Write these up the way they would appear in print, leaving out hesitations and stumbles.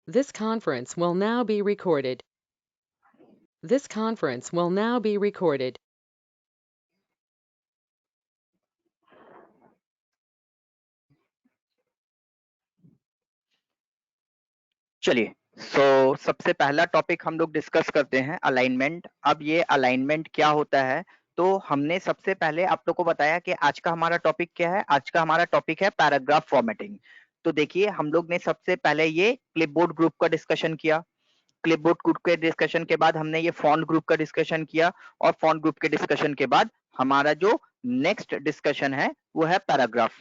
This conference will now be recorded. This conference will now be recorded. चलिए, सबसे पहला topic हम लोग डिस्कस करते हैं अलाइनमेंट। अब ये अलाइनमेंट क्या होता है, तो हमने सबसे पहले आप लोग को बताया कि आज का हमारा टॉपिक क्या है। आज का हमारा टॉपिक है पैराग्राफ फॉर्मेटिंग। तो देखिए, हम लोग ने सबसे पहले ये क्लिपबोर्ड ग्रुप का डिस्कशन किया। क्लिपबोर्ड ग्रुप के डिस्कशन के बाद हमने ये फॉन्ट ग्रुप का डिस्कशन किया, और फॉन्ट ग्रुप के डिस्कशन के बाद हमारा जो नेक्स्ट डिस्कशन है वो है पैराग्राफ।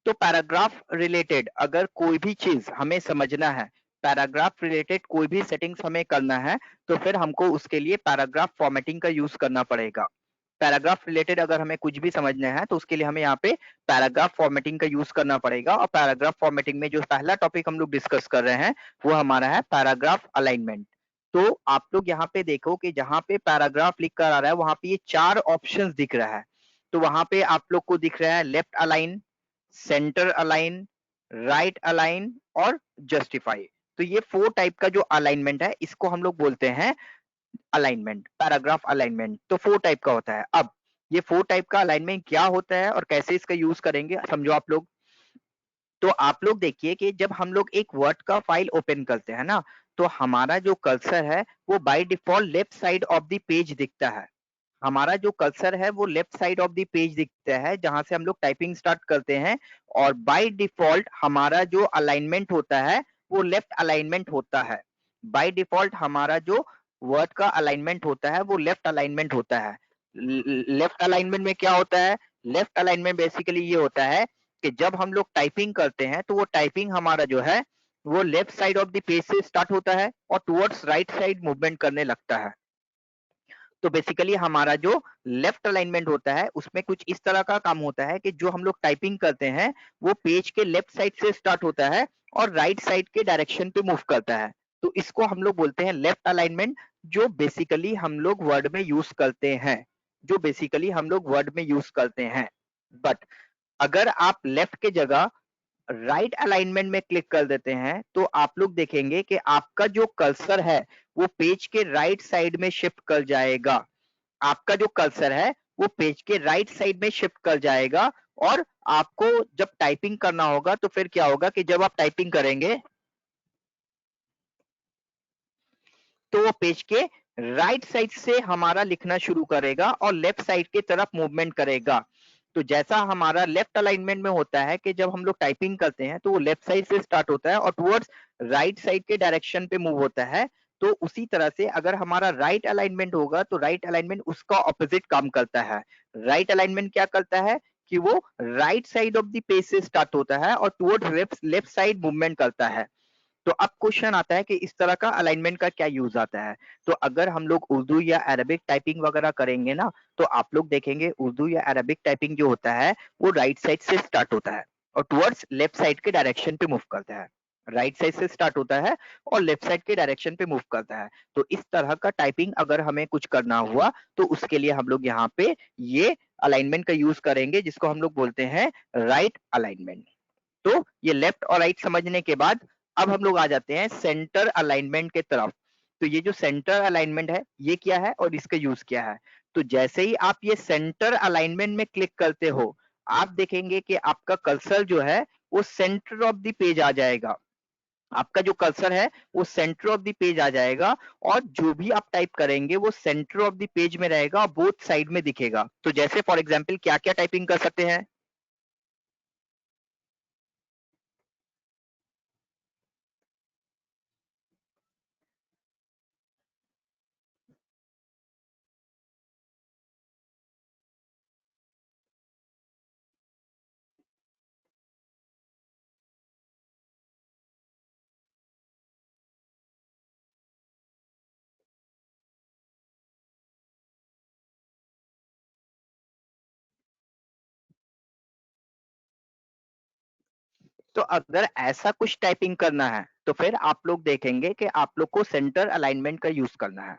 तो पैराग्राफ रिलेटेड अगर कोई भी चीज हमें समझना है, पैराग्राफ रिलेटेड कोई भी सेटिंग्स हमें करना है, तो फिर हमको उसके लिए पैराग्राफ फॉर्मेटिंग का यूज करना पड़ेगा। पैराग्राफ रिलेटेड अगर हमें कुछ भी समझना है तो उसके लिए हमें यहाँ पे पैराग्राफ फॉर्मेटिंग का यूज करना पड़ेगा। और पैराग्राफ फॉर्मेटिंग में जो पहला टॉपिक हम लोग डिस्कस कर रहे हैं वो हमारा है पैराग्राफ अलाइनमेंट। तो आप लोग यहाँ पे देखो कि जहां पे पैराग्राफ लिख कर आ रहा है वहां पे ये 4 ऑप्शंस दिख रहा है। तो वहां पे आप लोग को दिख रहा है left align, centre align, right align और जस्टिफाई। तो ये 4 टाइप का जो अलाइनमेंट है इसको हम लोग बोलते हैं अलाइनमेंट, पैराग्राफ अलाइनमेंट। तो 4 टाइप का होता है। अब ये 4 टाइप का अलाइनमेंट क्या होता है और कैसे इसका यूज करेंगे समझो आप लोग। तो आप लोग देखिए कि जब हम लोग एक वर्ड का फाइल ओपन करते हैं ना, तो हमारा जो कर्सर है वो by default left side of the page दिखता है। हमारा जो कर्सर है वो left side of the page दिखता है जहां से हम लोग टाइपिंग स्टार्ट करते हैं। और बाय डिफॉल्ट हमारा जो अलाइनमेंट होता है वो लेफ्ट अलाइनमेंट होता है। बाय डिफॉल्ट हमारा जो वर्ड का अलाइनमेंट होता है वो लेफ्ट अलाइनमेंट होता है। लेफ्ट अलाइनमेंट में क्या होता है? लेफ्ट अलाइनमेंट बेसिकली ये होता है कि जब हम लोग टाइपिंग करते हैं तो वो टाइपिंग हमारा जो है वो left side of the page से स्टार्ट होता है और टुवर्ड्स राइट साइड मूवमेंट करने लगता है। तो बेसिकली हमारा जो लेफ्ट अलाइनमेंट होता है उसमें कुछ इस तरह का काम होता है कि जो हम लोग टाइपिंग करते हैं वो पेज के लेफ्ट साइड से स्टार्ट होता है और राइट साइड के डायरेक्शन पे मूव करता है। तो इसको हम लोग बोलते हैं लेफ्ट अलाइनमेंट, जो बेसिकली हम लोग वर्ड में यूज करते हैं, जो बेसिकली हम लोग वर्ड में यूज करते हैं। बट अगर आप लेफ्ट के जगह राइट अलाइनमेंट में क्लिक कर देते हैं तो आप लोग देखेंगे कि आपका जो कर्सर है वो पेज के राइट साइड में शिफ्ट कर जाएगा। आपका जो कर्सर है वो पेज के राइट साइड में शिफ्ट कर जाएगा। और आपको जब टाइपिंग करना होगा तो फिर क्या होगा कि जब आप टाइपिंग करेंगे तो वो पेज के राइट साइड से हमारा लिखना शुरू करेगा और लेफ्ट साइड की तरफ मूवमेंट करेगा। तो जैसा हमारा लेफ्ट अलाइनमेंट में होता है कि जब हम लोग टाइपिंग करते हैं तो वो लेफ्ट साइड से स्टार्ट होता है और टुवर्ड्स राइट साइड के डायरेक्शन पे मूव होता है। तो उसी तरह से अगर हमारा राइट अलाइनमेंट होगा तो राइट अलाइनमेंट उसका ऑपोजिट काम करता है। राइट अलाइनमेंट क्या करता है कि वो right side of the page से स्टार्ट होता है और टुवर्ड्स लेफ्ट साइड मूवमेंट करता है। तो अब क्वेश्चन आता है कि इस तरह का अलाइनमेंट का क्या यूज आता है। तो अगर हम लोग उर्दू या अरबिक टाइपिंग वगैरह करेंगे ना, तो आप लोग देखेंगे उर्दू या अरबिक टाइपिंग जो होता है वो राइट साइड से स्टार्ट होता है और टुवर्ड्स लेफ्ट साइड के डायरेक्शन पे मूव करता है। राइट साइड से स्टार्ट होता है और लेफ्ट साइड के डायरेक्शन पे मूव करता है। तो इस तरह का टाइपिंग अगर हमें कुछ करना हुआ तो उसके लिए हम लोग यहाँ पे ये अलाइनमेंट का यूज करेंगे जिसको हम लोग बोलते हैं राइट अलाइनमेंट। तो ये लेफ्ट और राइट समझने के बाद अब हम लोग आ जाते हैं सेंटर अलाइनमेंट के तरफ। तो ये जो सेंटर अलाइनमेंट है ये क्या है और इसका यूज क्या है। तो जैसे ही आप ये सेंटर अलाइनमेंट में क्लिक करते हो आप देखेंगे कि आपका कर्सर जो है वो सेंटर ऑफ द पेज आ जाएगा। आपका जो कर्सर है वो सेंटर ऑफ द पेज आ जाएगा और जो भी आप टाइप करेंगे वो सेंटर ऑफ द पेज में रहेगा और बोथ साइड में दिखेगा। तो जैसे फॉर एग्जांपल क्या क्या टाइपिंग कर सकते हैं। तो अगर ऐसा कुछ टाइपिंग करना है तो फिर आप लोग देखेंगे कि आप लोग को सेंटर अलाइनमेंट का यूज करना है।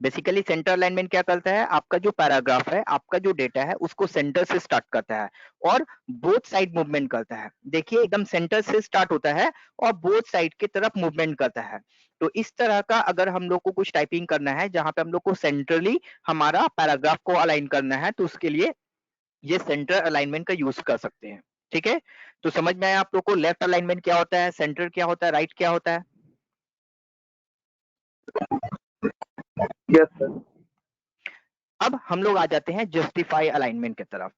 बेसिकली सेंटर अलाइनमेंट क्या करता है, आपका जो पैराग्राफ है, आपका जो डेटा है, उसको सेंटर से स्टार्ट करता है और बोथ साइड मूवमेंट करता है। देखिए एकदम सेंटर से स्टार्ट होता है और बोथ साइड की तरफ मूवमेंट करता है। तो इस तरह का अगर हम लोग को कुछ टाइपिंग करना है जहां पे हम लोग को सेंट्रली हमारा पैराग्राफ को अलाइन करना है, तो उसके लिए ये सेंटर अलाइनमेंट का यूज कर सकते हैं। ठीक है, तो समझ में आया आप लोग को लेफ्ट अलाइनमेंट क्या होता है, सेंटर क्या होता है, राइट क्या होता है? Yes sir. अब हम लोग आ जाते हैं जस्टिफाई अलाइनमेंट की तरफ।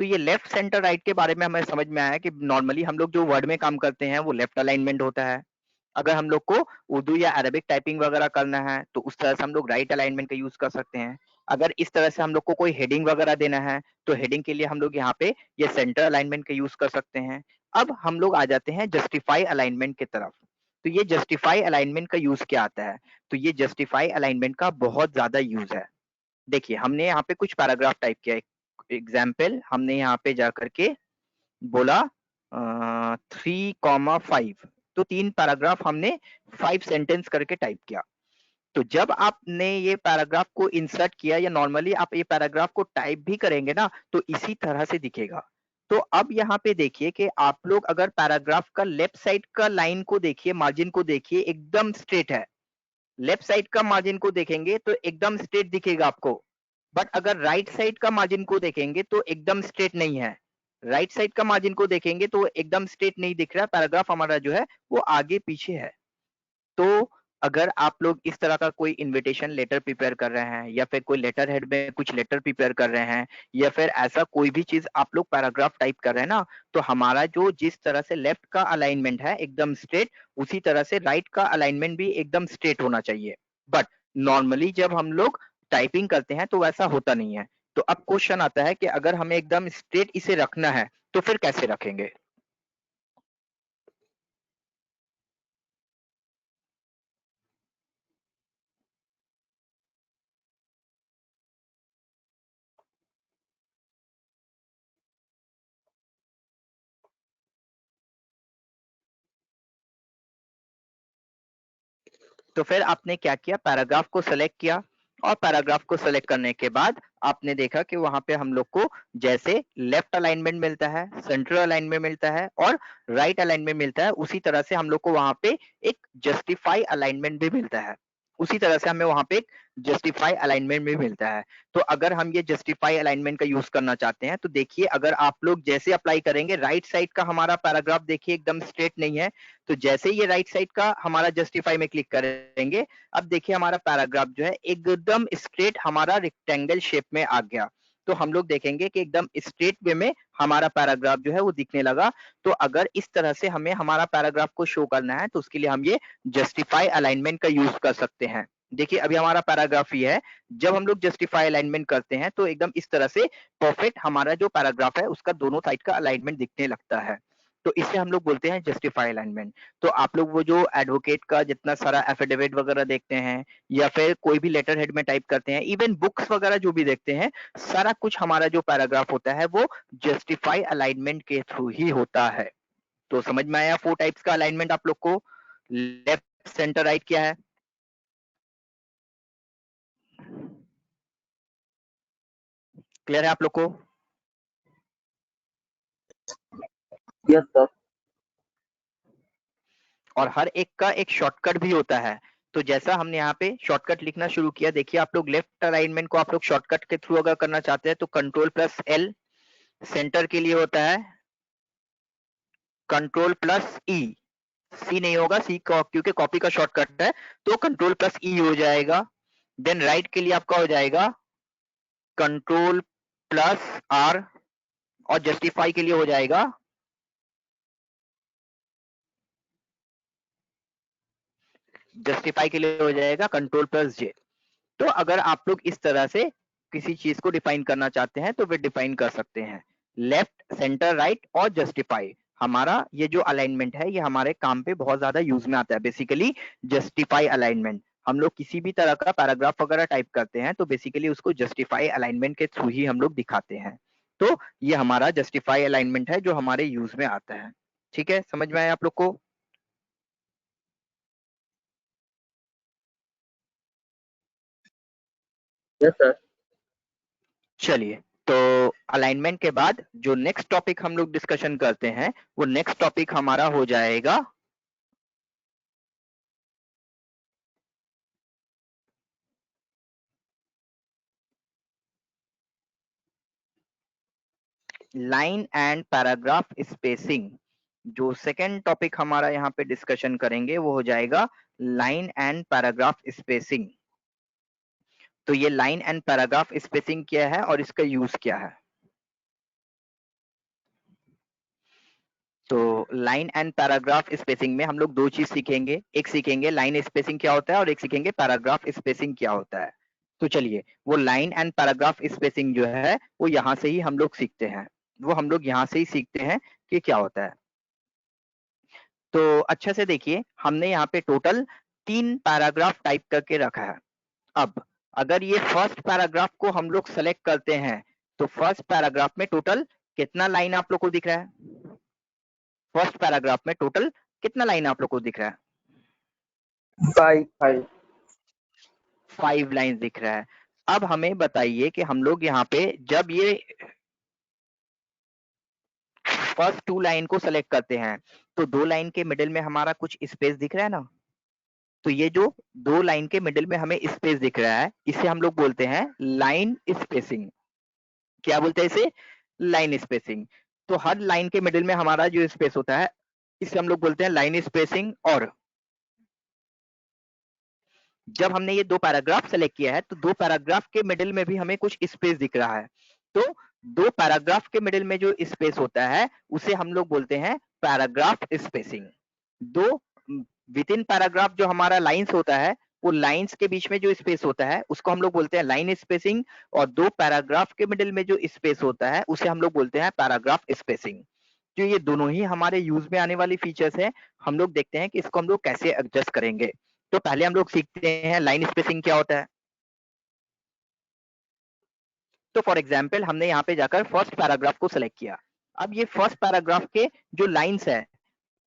तो ये लेफ्ट सेंटर राइट के बारे में हमें समझ में आया कि नॉर्मली हम लोग जो वर्ड में काम करते हैं वो लेफ्ट अलाइनमेंट होता है। अगर हम लोग को उर्दू या अरबिक टाइपिंग वगैरह करना है तो उस तरह से हम लोग राइट अलाइनमेंट का यूज कर सकते हैं। अगर इस तरह से हम लोग को कोई हेडिंग वगैरह देना है तो हेडिंग के लिए हम लोग यहाँ पे ये सेंटर अलाइनमेंट का यूज कर सकते हैं। अब हम लोग आ जाते हैं जस्टिफाई अलाइनमेंट की तरफ। तो ये जस्टिफाई अलाइनमेंट का यूज क्या आता है? तो ये जस्टिफाई अलाइनमेंट का बहुत ज्यादा यूज है। देखिए हमने यहाँ पे कुछ पैराग्राफ टाइप किया, एग्जाम्पल हमने यहाँ पे जा करके बोला 3,5, तो 3 पैराग्राफ हमने 5 सेंटेंस करके टाइप किया। तो जब आपने ये पैराग्राफ को इंसर्ट किया या नॉर्मली आप ये पैराग्राफ को टाइप भी करेंगे ना तो इसी तरह से दिखेगा। तो अब यहाँ पे देखिए कि आप लोग अगर पैराग्राफ का लेफ्ट साइड का लाइन को देखिए, मार्जिन को देखिए, एकदम स्ट्रेट है। लेफ्ट साइड का मार्जिन को देखेंगे तो एकदम स्ट्रेट दिखेगा आपको, बट अगर राइट साइड का मार्जिन को देखेंगे तो एकदम स्ट्रेट नहीं है। राइट साइड का मार्जिन को देखेंगे तो एकदम स्ट्रेट नहीं दिख रहा, पैराग्राफ हमारा जो है वो आगे पीछे है। तो अगर आप लोग इस तरह का कोई इनविटेशन लेटर प्रिपेयर कर रहे हैं या फिर कोई लेटर हेड में कुछ लेटर प्रिपेयर कर रहे हैं या फिर ऐसा कोई भी चीज आप लोग पैराग्राफ टाइप कर रहे हैं ना, तो हमारा जो जिस तरह से लेफ्ट का अलाइनमेंट है एकदम स्ट्रेट, उसी तरह से राइट का अलाइनमेंट भी एकदम स्ट्रेट होना चाहिए। बट नॉर्मली जब हम लोग टाइपिंग करते हैं तो वैसा होता नहीं है। तो अब क्वेश्चन आता है कि अगर हमें एकदम स्ट्रेट इसे रखना है तो फिर कैसे रखेंगे? तो फिर आपने क्या किया, पैराग्राफ को सेलेक्ट किया और पैराग्राफ को सेलेक्ट करने के बाद आपने देखा कि वहां पे हम लोग को जैसे लेफ्ट अलाइनमेंट मिलता है, सेंट्रल अलाइनमेंट मिलता है और राइट अलाइनमेंट मिलता है, उसी तरह से हम लोग को वहां पे एक जस्टिफाई अलाइनमेंट भी मिलता है। उसी तरह से हमें वहां पे एक जस्टिफाई अलाइनमेंट भी मिलता है। तो अगर हम ये जस्टिफाई अलाइनमेंट का यूज करना चाहते हैं तो देखिए अगर आप लोग जैसे अप्लाई करेंगे, राइट साइड का हमारा पैराग्राफ देखिए एकदम स्ट्रेट नहीं है, तो जैसे ही ये राइट साइड का हमारा जस्टिफाई में क्लिक करेंगे, अब देखिए हमारा पैराग्राफ जो है एकदम स्ट्रेट हमारा रेक्टेंगल शेप में आ गया। तो हम लोग देखेंगे कि एकदम स्ट्रेट वे में हमारा पैराग्राफ जो है वो दिखने लगा। तो अगर इस तरह से हमें हमारा पैराग्राफ को शो करना है तो उसके लिए हम ये जस्टिफाई अलाइनमेंट का यूज कर सकते हैं। देखिए अभी हमारा पैराग्राफ ये है, जब हम लोग जस्टिफाई अलाइनमेंट करते हैं तो एकदम इस तरह से परफेक्ट हमारा जो पैराग्राफ है उसका दोनों साइड का अलाइनमेंट दिखने लगता है। तो इसे हम लोग बोलते हैं जस्टिफाई अलाइनमेंट। तो आप लोग वो जो एडवोकेट का जितना सारा एफिडेविट वगैरह देखते हैं या फिर कोई भी लेटर हेड में टाइप करते हैं, इवन बुक्स वगैरह जो भी देखते हैं, सारा कुछ हमारा जो पैराग्राफ होता है वो जस्टिफाई अलाइनमेंट के थ्रू ही होता है। तो समझ में आया 4 टाइप्स का अलाइनमेंट आप लोग को, लेफ्ट सेंटर राइट क्या है? क्लियर है आप लोग को? Yes sir. और हर एक का एक शॉर्टकट भी होता है। तो जैसा हमने यहाँ पे शॉर्टकट लिखना शुरू किया, देखिए आप लोग लेफ्ट अलाइनमेंट को आप लोग शॉर्टकट के थ्रू अगर करना चाहते हैं तो कंट्रोल प्लस एल, सेंटर के लिए होता है कंट्रोल प्लस ई, सी नहीं होगा, सी क्योंकि कॉपी का शॉर्टकट है, तो कंट्रोल प्लस ई हो जाएगा। देन राइट के लिए आपका हो जाएगा कंट्रोल प्लस आर और जस्टिफाई के लिए हो जाएगा कंट्रोल प्लस जे। तो अगर आप लोग इस तरह से किसी चीज को डिफाइन करना चाहते हैं तो वे डिफाइन कर सकते हैं। लेफ्ट सेंटर राइट और जस्टिफाई, हमारा ये जो अलाइनमेंट है ये हमारे काम पे बहुत ज्यादा यूज में आता है। बेसिकली जस्टिफाई अलाइनमेंट, हम लोग किसी भी तरह का पैराग्राफ वगैरह टाइप करते हैं तो बेसिकली उसको जस्टिफाई अलाइनमेंट के थ्रू ही हम लोग दिखाते हैं। तो ये हमारा जस्टिफाई अलाइनमेंट है जो हमारे यूज में आता है। ठीक है, समझ में आया आप लोग को? Yes sir. चलिए, तो अलाइनमेंट के बाद जो नेक्स्ट टॉपिक हम लोग डिस्कशन करते हैं वो नेक्स्ट टॉपिक हमारा हो जाएगा लाइन एंड पैराग्राफ स्पेसिंग। जो सेकंड टॉपिक हमारा यहाँ पे डिस्कशन करेंगे वो हो जाएगा लाइन एंड पैराग्राफ स्पेसिंग। तो ये लाइन एंड पैराग्राफ स्पेसिंग क्या है और इसका यूज क्या है? तो लाइन एंड पैराग्राफ स्पेसिंग में हम लोग दो चीज सीखेंगे, एक सीखेंगे लाइन स्पेसिंग क्या होता है और एक सीखेंगे पैराग्राफ स्पेसिंग क्या होता है। तो चलिए, वो लाइन एंड पैराग्राफ स्पेसिंग जो है वो यहाँ से ही हम लोग सीखते हैं, वो हम लोग यहाँ से ही सीखते हैं कि क्या होता है। तो अच्छे से देखिए, हमने यहाँ पे टोटल 3 पैराग्राफ टाइप करके रखा है। अब अगर ये फर्स्ट पैराग्राफ को हम लोग सेलेक्ट करते हैं तो फर्स्ट पैराग्राफ में टोटल कितना लाइन आप लोग को दिख रहा है? फर्स्ट पैराग्राफ में टोटल कितना लाइन आप लोग को दिख रहा है? 5 5 लाइन दिख रहा है। अब हमें बताइए कि हम लोग यहाँ पे जब ये फर्स्ट 2 लाइन को सेलेक्ट करते हैं तो 2 लाइन के मिडिल में हमारा कुछ स्पेस दिख रहा है ना? तो ये जो 2 लाइन के मिडिल में हमें स्पेस दिख रहा है इसे हम लोग बोलते हैं लाइन स्पेसिंग। क्या बोलते हैं इसे? Line spacing. तो हर लाइन के मिडिल में हमारा जो स्पेस होता है इसे हम लोग बोलते हैं लाइन स्पेसिंग। और जब हमने ये 2 पैराग्राफ सेलेक्ट किया है तो 2 पैराग्राफ के मिडिल में भी हमें कुछ स्पेस दिख रहा है। तो 2 पैराग्राफ के मिडिल में जो स्पेस होता है उसे हम लोग बोलते हैं paragraph spacing. 2 with in paragraph जो हमारा लाइंस होता है वो लाइंस के बीच में जो स्पेस होता है उसको हम लोग बोलते हैं लाइन स्पेसिंग। और 2 पैराग्राफ के मिडिल में जो स्पेस होता है उसे हम लोग बोलते हैं पैराग्राफ स्पेसिंग। तो ये दोनों ही हमारे यूज में आने वाली फीचर्स है। हम लोग देखते हैं कि इसको हम लोग कैसे एडजस्ट करेंगे। तो पहले हम लोग सीखते हैं लाइन स्पेसिंग क्या होता है। तो फॉर एग्जाम्पल हमने यहाँ पे जाकर फर्स्ट पैराग्राफ को सिलेक्ट किया। अब ये फर्स्ट पैराग्राफ के जो लाइंस है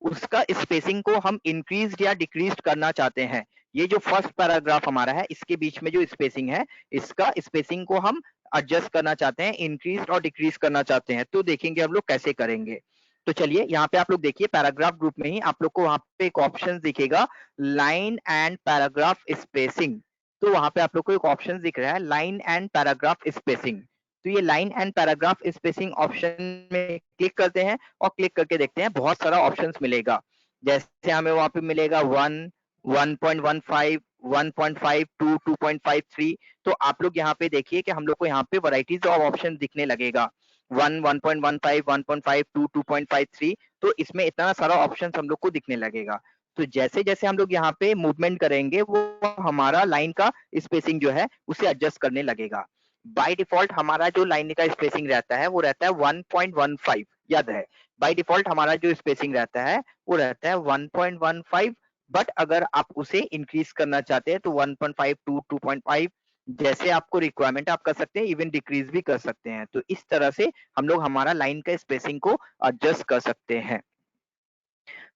उसका स्पेसिंग को हम इंक्रीज या डिक्रीज करना चाहते हैं। ये जो फर्स्ट पैराग्राफ हमारा है इसके बीच में जो स्पेसिंग है इसका स्पेसिंग को हम एडजस्ट करना चाहते हैं, इंक्रीज और डिक्रीज करना चाहते हैं। तो देखेंगे हम लोग कैसे करेंगे। तो चलिए यहाँ पे आप लोग देखिए पैराग्राफ ग्रुप में ही आप लोग को वहां पे एक ऑप्शन दिखेगा लाइन एंड पैराग्राफ स्पेसिंग। तो वहां पे आप लोग को एक ऑप्शन दिख रहा है लाइन एंड पैराग्राफ स्पेसिंग। तो ये line and paragraph spacing option में क्लिक करते हैं और क्लिक करके देखते हैं बहुत सारा ऑप्शंस मिलेगा। जैसे हमें वहां पे मिलेगा 1, 1.15, 1.52, 2.53। तो आप लोग यहाँ पे देखिए कि हम लोग को यहाँ पे वैरायटीज ऑफ ऑप्शन दिखने लगेगा 1, 1.15, 1.52, 2.53। तो इसमें इतना सारा ऑप्शन हम लोग को दिखने लगेगा। तो जैसे जैसे हम लोग यहाँ पे मूवमेंट करेंगे वो हमारा लाइन का स्पेसिंग जो है उसे एडजस्ट करने लगेगा। बाय डिफॉल्ट हमारा जो लाइन का स्पेसिंग रहता है वो रहता है 1.15। याद है, बाय डिफॉल्ट हमारा जो स्पेसिंग रहता है वो रहता है 1.15। बट अगर आप उसे इंक्रीज करना चाहते हैं तो 1.5 टू 2.5 जैसे आपको रिक्वायरमेंट आप कर सकते हैं, इवन डिक्रीज भी कर सकते हैं। तो इस तरह से हम लोग हमारा लाइन का स्पेसिंग को एडजस्ट कर सकते हैं।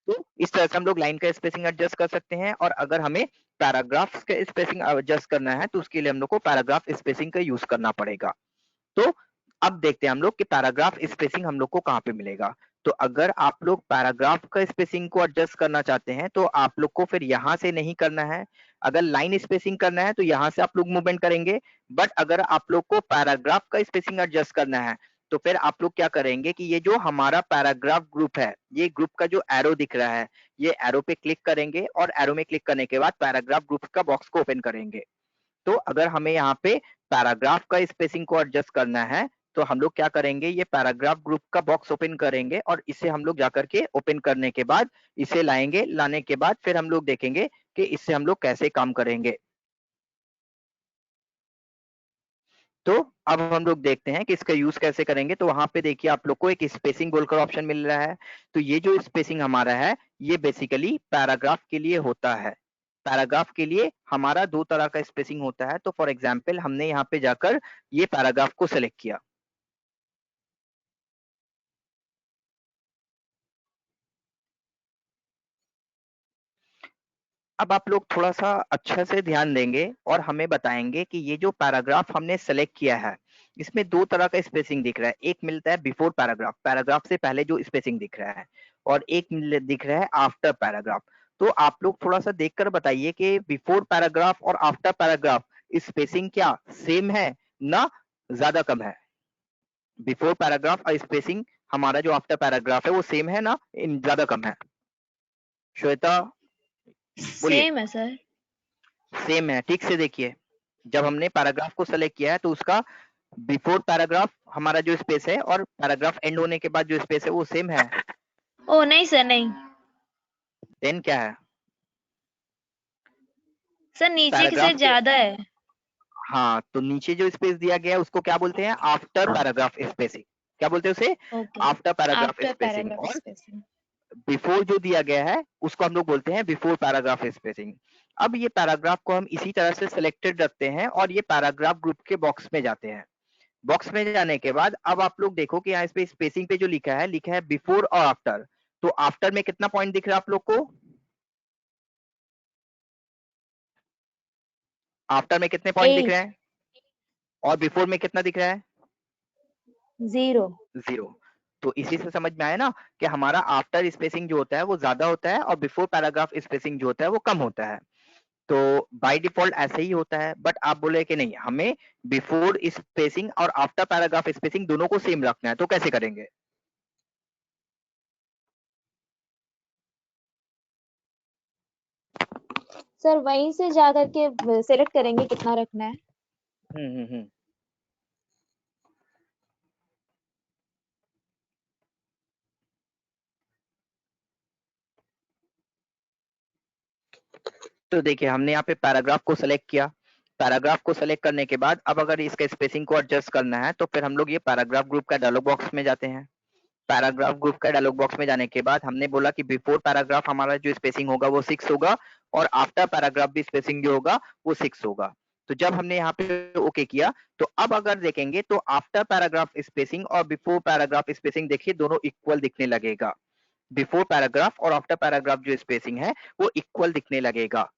तो इस तरह से हम लोग लाइन का स्पेसिंग एडजस्ट कर सकते हैं। और अगर हमें पैराग्राफ्स का स्पेसिंग एडजस्ट करना है तो उसके लिए हम लोग को पैराग्राफ स्पेसिंग का यूज करना पड़ेगा। तो अब देखते हैं हम लोग कि पैराग्राफ स्पेसिंग हम लोग को कहाँ पे मिलेगा। तो अगर आप लोग पैराग्राफ का स्पेसिंग को एडजस्ट करना चाहते हैं तो आप लोग को फिर यहाँ से नहीं करना है। अगर लाइन स्पेसिंग करना है तो यहाँ से आप लोग मूवमेंट करेंगे। बट अगर आप लोग को पैराग्राफ का स्पेसिंग एडजस्ट करना है तो फिर आप लोग क्या करेंगे कि ये जो हमारा पैराग्राफ ग्रुप है, ये ग्रुप का जो एरो दिख रहा है, ये एरो पे क्लिक करेंगे और एरो में क्लिक करने के बाद पैराग्राफ ग्रुप का बॉक्स को ओपन करेंगे। तो अगर हमें यहाँ पे पैराग्राफ का स्पेसिंग को एडजस्ट करना है तो हम लोग क्या करेंगे, ये पैराग्राफ ग्रुप का बॉक्स ओपन करेंगे और इसे हम लोग जाकर के ओपन करने के बाद इसे लाएंगे। लाने के बाद फिर हम लोग देखेंगे कि इससे हम लोग कैसे काम करेंगे। तो अब हम लोग देखते हैं कि इसका यूज कैसे करेंगे। तो वहां पे देखिए आप लोग को एक स्पेसिंग बोलकर ऑप्शन मिल रहा है। तो ये जो स्पेसिंग हमारा है ये बेसिकली पैराग्राफ के लिए होता है। पैराग्राफ के लिए हमारा 2 तरह का स्पेसिंग होता है। तो फॉर एग्जाम्पल हमने यहाँ पे जाकर ये पैराग्राफ को सिलेक्ट किया। अब आप लोग थोड़ा सा अच्छा से ध्यान देंगे और हमें बताएंगे कि ये जो पैराग्राफ हमने सेलेक्ट किया है इसमें दो तरह का स्पेसिंग दिख रहा है। एक मिलता है बिफोर पैराग्राफ, पैराग्राफ से पहले जो स्पेसिंग दिख रहा है, और एक दिख रहा है आफ्टर पैराग्राफ। तो आप लोग थोड़ा सा देखकर बताइए कि बिफोर पैराग्राफ और आफ्टर पैराग्राफ स्पेसिंग क्या सेम है ना ज्यादा कम है? बिफोर पैराग्राफ और स्पेसिंग हमारा जो आफ्टर पैराग्राफ है वो सेम है ना इन ज्यादा कम है? श्वेता बोलिए। सेम है सर। सेम है। ठीक से देखिए, जब हमने पैराग्राफ को सेलेक्ट किया है तो उसका बिफोर पैराग्राफ हमारा जो स्पेस है और पैराग्राफ एंड होने के बाद जो स्पेस है वो सेम है। ओ नहीं सर, नहीं देन क्या है? सर, नीचे से पैराग्राफ के ज्यादा है। हाँ, तो नीचे जो स्पेस दिया गया है उसको क्या बोलते हैं? After paragraph spacing. क्या बोलते हैं उसे? Okay, after paragraph after spacing. Paragraph और स्पेसिंग। बिफोर जो दिया गया है उसको हम लोग बोलते हैं बिफोर पैराग्राफ स्पेसिंग। अब ये पैराग्राफ को हम इसी तरह से सिलेक्टेड रखते हैं और ये पैराग्राफ ग्रुप के बॉक्स में जाते हैं। बॉक्स में जाने के बाद अब आप लोग देखो कि यहाँ इस पे स्पेसिंग पे जो लिखा है बिफोर और आफ्टर। तो आफ्टर में कितना पॉइंट दिख रहा है आप लोग को? आफ्टर में कितने पॉइंट दिख रहे हैं? और बिफोर में कितना दिख रहा है? 0। 0। तो इसी से समझ में आया ना कि हमारा आफ्टर स्पेसिंग जो होता है वो ज्यादा होता है और बिफोर पैराग्राफ स्पेसिंग जो होता है वो कम होता है। तो बाय डिफॉल्ट ऐसे ही होता है, बट आप बोले कि नहीं हमें बिफोर स्पेसिंग और आफ्टर पैराग्राफ स्पेसिंग दोनों को सेम रखना है, तो कैसे करेंगे? सर वहीं से जाकर के सेलेक्ट करेंगे कितना रखना है। हम्म। तो देखिए हमने यहाँ पे पैराग्राफ को सेलेक्ट किया। पैराग्राफ को सेलेक्ट करने के बाद अब अगर इसका स्पेसिंग को एडजस्ट करना है तो फिर हम लोग ये पैराग्राफ ग्रुप का डायलॉग बॉक्स में जाते हैं। पैराग्राफ ग्रुप का डायलॉग बॉक्स में जाने के बाद हमने बोला कि बिफोर पैराग्राफ हमारा जो स्पेसिंग होगा वो 6 होगा और आफ्टर पैराग्राफ भी स्पेसिंग जो होगा वो 6 होगा। तो जब हमने यहाँ पे ओके किया तो अब अगर देखेंगे तो आफ्टर पैराग्राफ स्पेसिंग और बिफोर पैराग्राफ स्पेसिंग देखिए दोनों इक्वल दिखने लगेगा। बिफोर पैराग्राफ और आफ्टर पैराग्राफ जो स्पेसिंग है वो इक्वल दिखने लगेगा।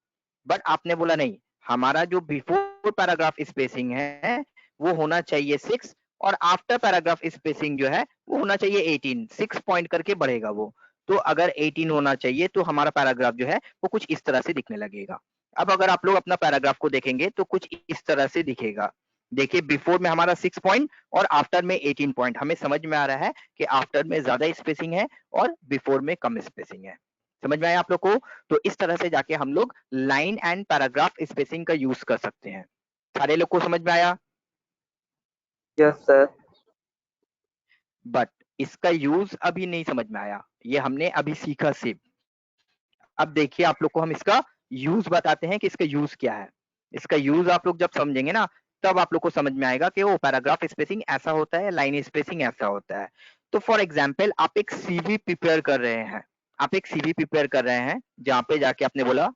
बट आपने बोला नहीं, हमारा जो बिफोर पैराग्राफ स्पेसिंग है वो होना चाहिए 6 और आफ्टर पैराग्राफ स्पेसिंग जो है वो होना चाहिए 18। 6 पॉइंट करके बढ़ेगा वो। तो अगर 18 होना चाहिए तो हमारा पैराग्राफ जो है वो कुछ इस तरह से दिखने लगेगा। अब अगर आप लोग अपना पैराग्राफ को देखेंगे तो कुछ इस तरह से दिखेगा। देखिए बिफोर में हमारा 6 पॉइंट और आफ्टर में 18 पॉइंट। हमें समझ में आ रहा है कि आफ्टर में ज्यादा स्पेसिंग है और बिफोर में कम स्पेसिंग है। समझ में आया आप लोग को? तो इस तरह से जाके हम लोग लाइन एंड पैराग्राफ स्पेसिंग का यूज कर सकते हैं। सारे लोग को समझ में आया? Yes sir. बट इसका यूज अभी नहीं समझ में आया, ये हमने अभी सीखा सिर्फ। अब देखिए आप लोग को हम इसका यूज बताते हैं कि इसका यूज क्या है। इसका यूज आप लोग जब समझेंगे ना तब आप लोग को समझ में आएगा कि वो पैराग्राफ स्पेसिंग ऐसा होता है, लाइन स्पेसिंग ऐसा होता है। तो फॉर एग्जाम्पल आप एक सीवी प्रिपेयर कर रहे हैं, आप एक सीवी प्रिपेयर कर रहे हैं जहां पे जाके आपने बोला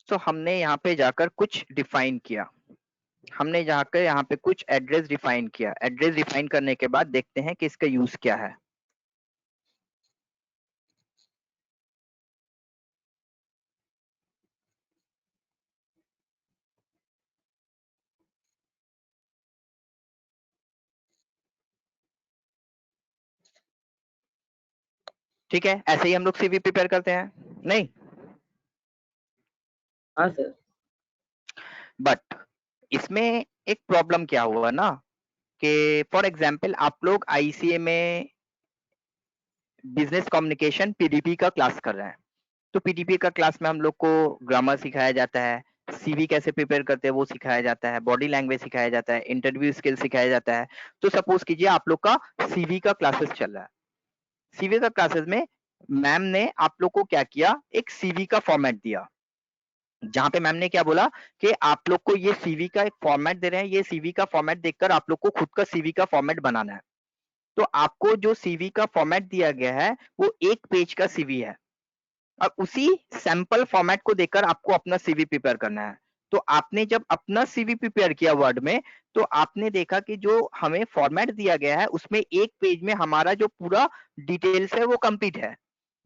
तो हमने यहाँ पे जाकर कुछ डिफाइन किया, हमने जाकर यहाँ पे कुछ एड्रेस डिफाइन किया। एड्रेस डिफाइन करने के बाद देखते हैं कि इसका यूज क्या है। ठीक है, ऐसे ही हम लोग सीवी प्रिपेयर करते हैं, नहीं? हाँ सर। बट इसमें एक प्रॉब्लम क्या हुआ ना कि फॉर एग्जाम्पल आप लोग आईसीए में बिजनेस कम्युनिकेशन पीडीपी का क्लास कर रहे हैं, तो पीडीपी का क्लास में हम लोग को ग्रामर सिखाया जाता है, सीवी कैसे प्रिपेयर करते हैं वो सिखाया जाता है, बॉडी लैंग्वेज सिखाया जाता है, इंटरव्यू स्किल सिखाया जाता है। तो सपोज कीजिए आप लोग का सीवी का क्लासेस चल रहा है, सीवी का क्लासेस में मैम ने आप लोग को क्या किया, एक सीवी का फॉर्मेट दिया, जहां पे मैम ने क्या बोला कि आप लोग को ये सीवी का एक फॉर्मेट दे रहे हैं, ये सीवी का फॉर्मेट देखकर आप लोग को खुद का सीवी का फॉर्मेट बनाना है। तो आपको जो सीवी का फॉर्मेट दिया गया है वो एक पेज का सीवी है, अब उसी सैंपल फॉर्मेट को देखकर आपको अपना सीवी प्रिपेयर करना है। तो आपने जब अपना सीवी प्रिपेयर किया वर्ड में, तो आपने देखा कि जो हमें फॉर्मेट दिया गया है उसमें एक पेज में हमारा जो पूरा डिटेल्स है वो कंप्लीट है,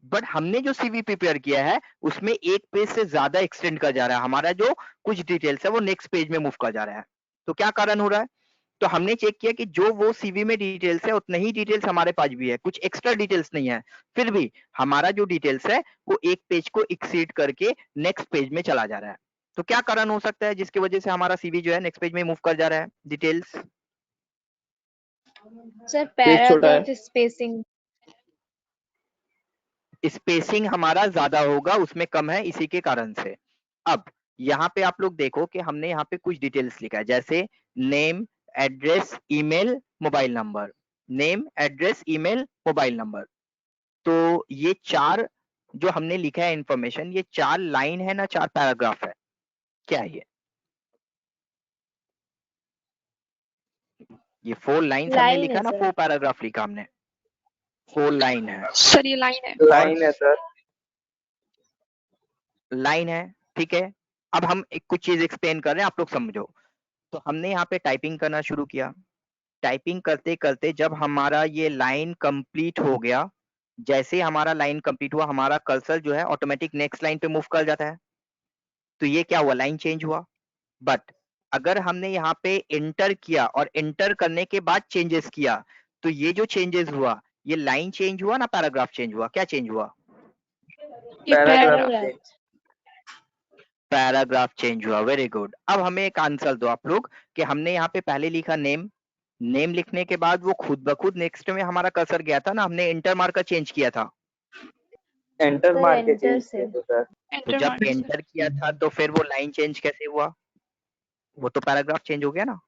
बट हमने जो सीवी प्रिपेयर किया है उसमें एक पेज से ज्यादा एक्सटेंड कर जा रहा है, हमारा जो कुछ डिटेल्स है वो नेक्स्ट पेज में मूव कर जा रहा है। तो क्या कारण हो रहा है? तो हमने चेक किया कि जो वो सीवी में डिटेल्स है उतने ही डिटेल्स हमारे पास भी है, कुछ एक्स्ट्रा डिटेल्स नहीं है, फिर भी हमारा जो डिटेल्स है वो एक पेज को एक्सीड करके नेक्स्ट पेज में चला जा रहा है। तो क्या कारण हो सकता है जिसकी वजह से हमारा सीवी जो है नेक्स्ट पेज में मूव कर जा रहा है डिटेल्स? सर पेज छोटा है। Paragraph spacing. स्पेसिंग हमारा ज्यादा होगा, उसमें कम है, इसी के कारण से। अब यहाँ पे आप लोग देखो कि हमने यहाँ पे कुछ डिटेल्स लिखा है, जैसे name, address, email, mobile number, name, address, email, mobile number. तो ये चार जो हमने लिखा है इंफॉर्मेशन, ये 4 लाइन है ना 4 पैराग्राफ है? क्या है ये 4 लाइन्स हमने लाइन लिखा है ना, सर। 4 पैराग्राफ लिखा हमने, 4 लाइन है। सर ये लाइन है। लाइन है सर। लाइन है, ठीक है। अब हम एक कुछ चीज एक्सप्लेन कर रहे हैं, आप लोग समझो। तो हमने यहाँ पे टाइपिंग करना शुरू किया, टाइपिंग करते करते जब हमारा ये लाइन कंप्लीट हो गया, जैसे ही हमारा लाइन कंप्लीट हुआ हमारा कर्सर जो है ऑटोमेटिक नेक्स्ट लाइन पे मूव कर जाता है। तो ये क्या हुआ, लाइन चेंज हुआ। बट अगर हमने यहाँ पे एंटर किया और एंटर करने के बाद चेंजेस किया, तो ये जो चेंजेस हुआ ये लाइन चेंज हुआ ना पैराग्राफ चेंज हुआ? क्या चेंज हुआ? ये paragraph paragraph. Change. Paragraph change हुआ, वेरी गुड। अब हमें एक आंसर दो आप लोग कि हमने यहाँ पे पहले लिखा नेम, नेम लिखने के बाद वो खुद ब खुद नेक्स्ट में हमारा कर्सर गया था ना, हमने एंटर मार्कर चेंज किया था। एंटर सर मार के एंटर चेंज से। किया था सर। तो एंटर जब मार्क से। एंटर किया था तो फिर वो लाइन चेंज कैसे हुआ? वो तो पैराग्राफ चेंज हो गया ना।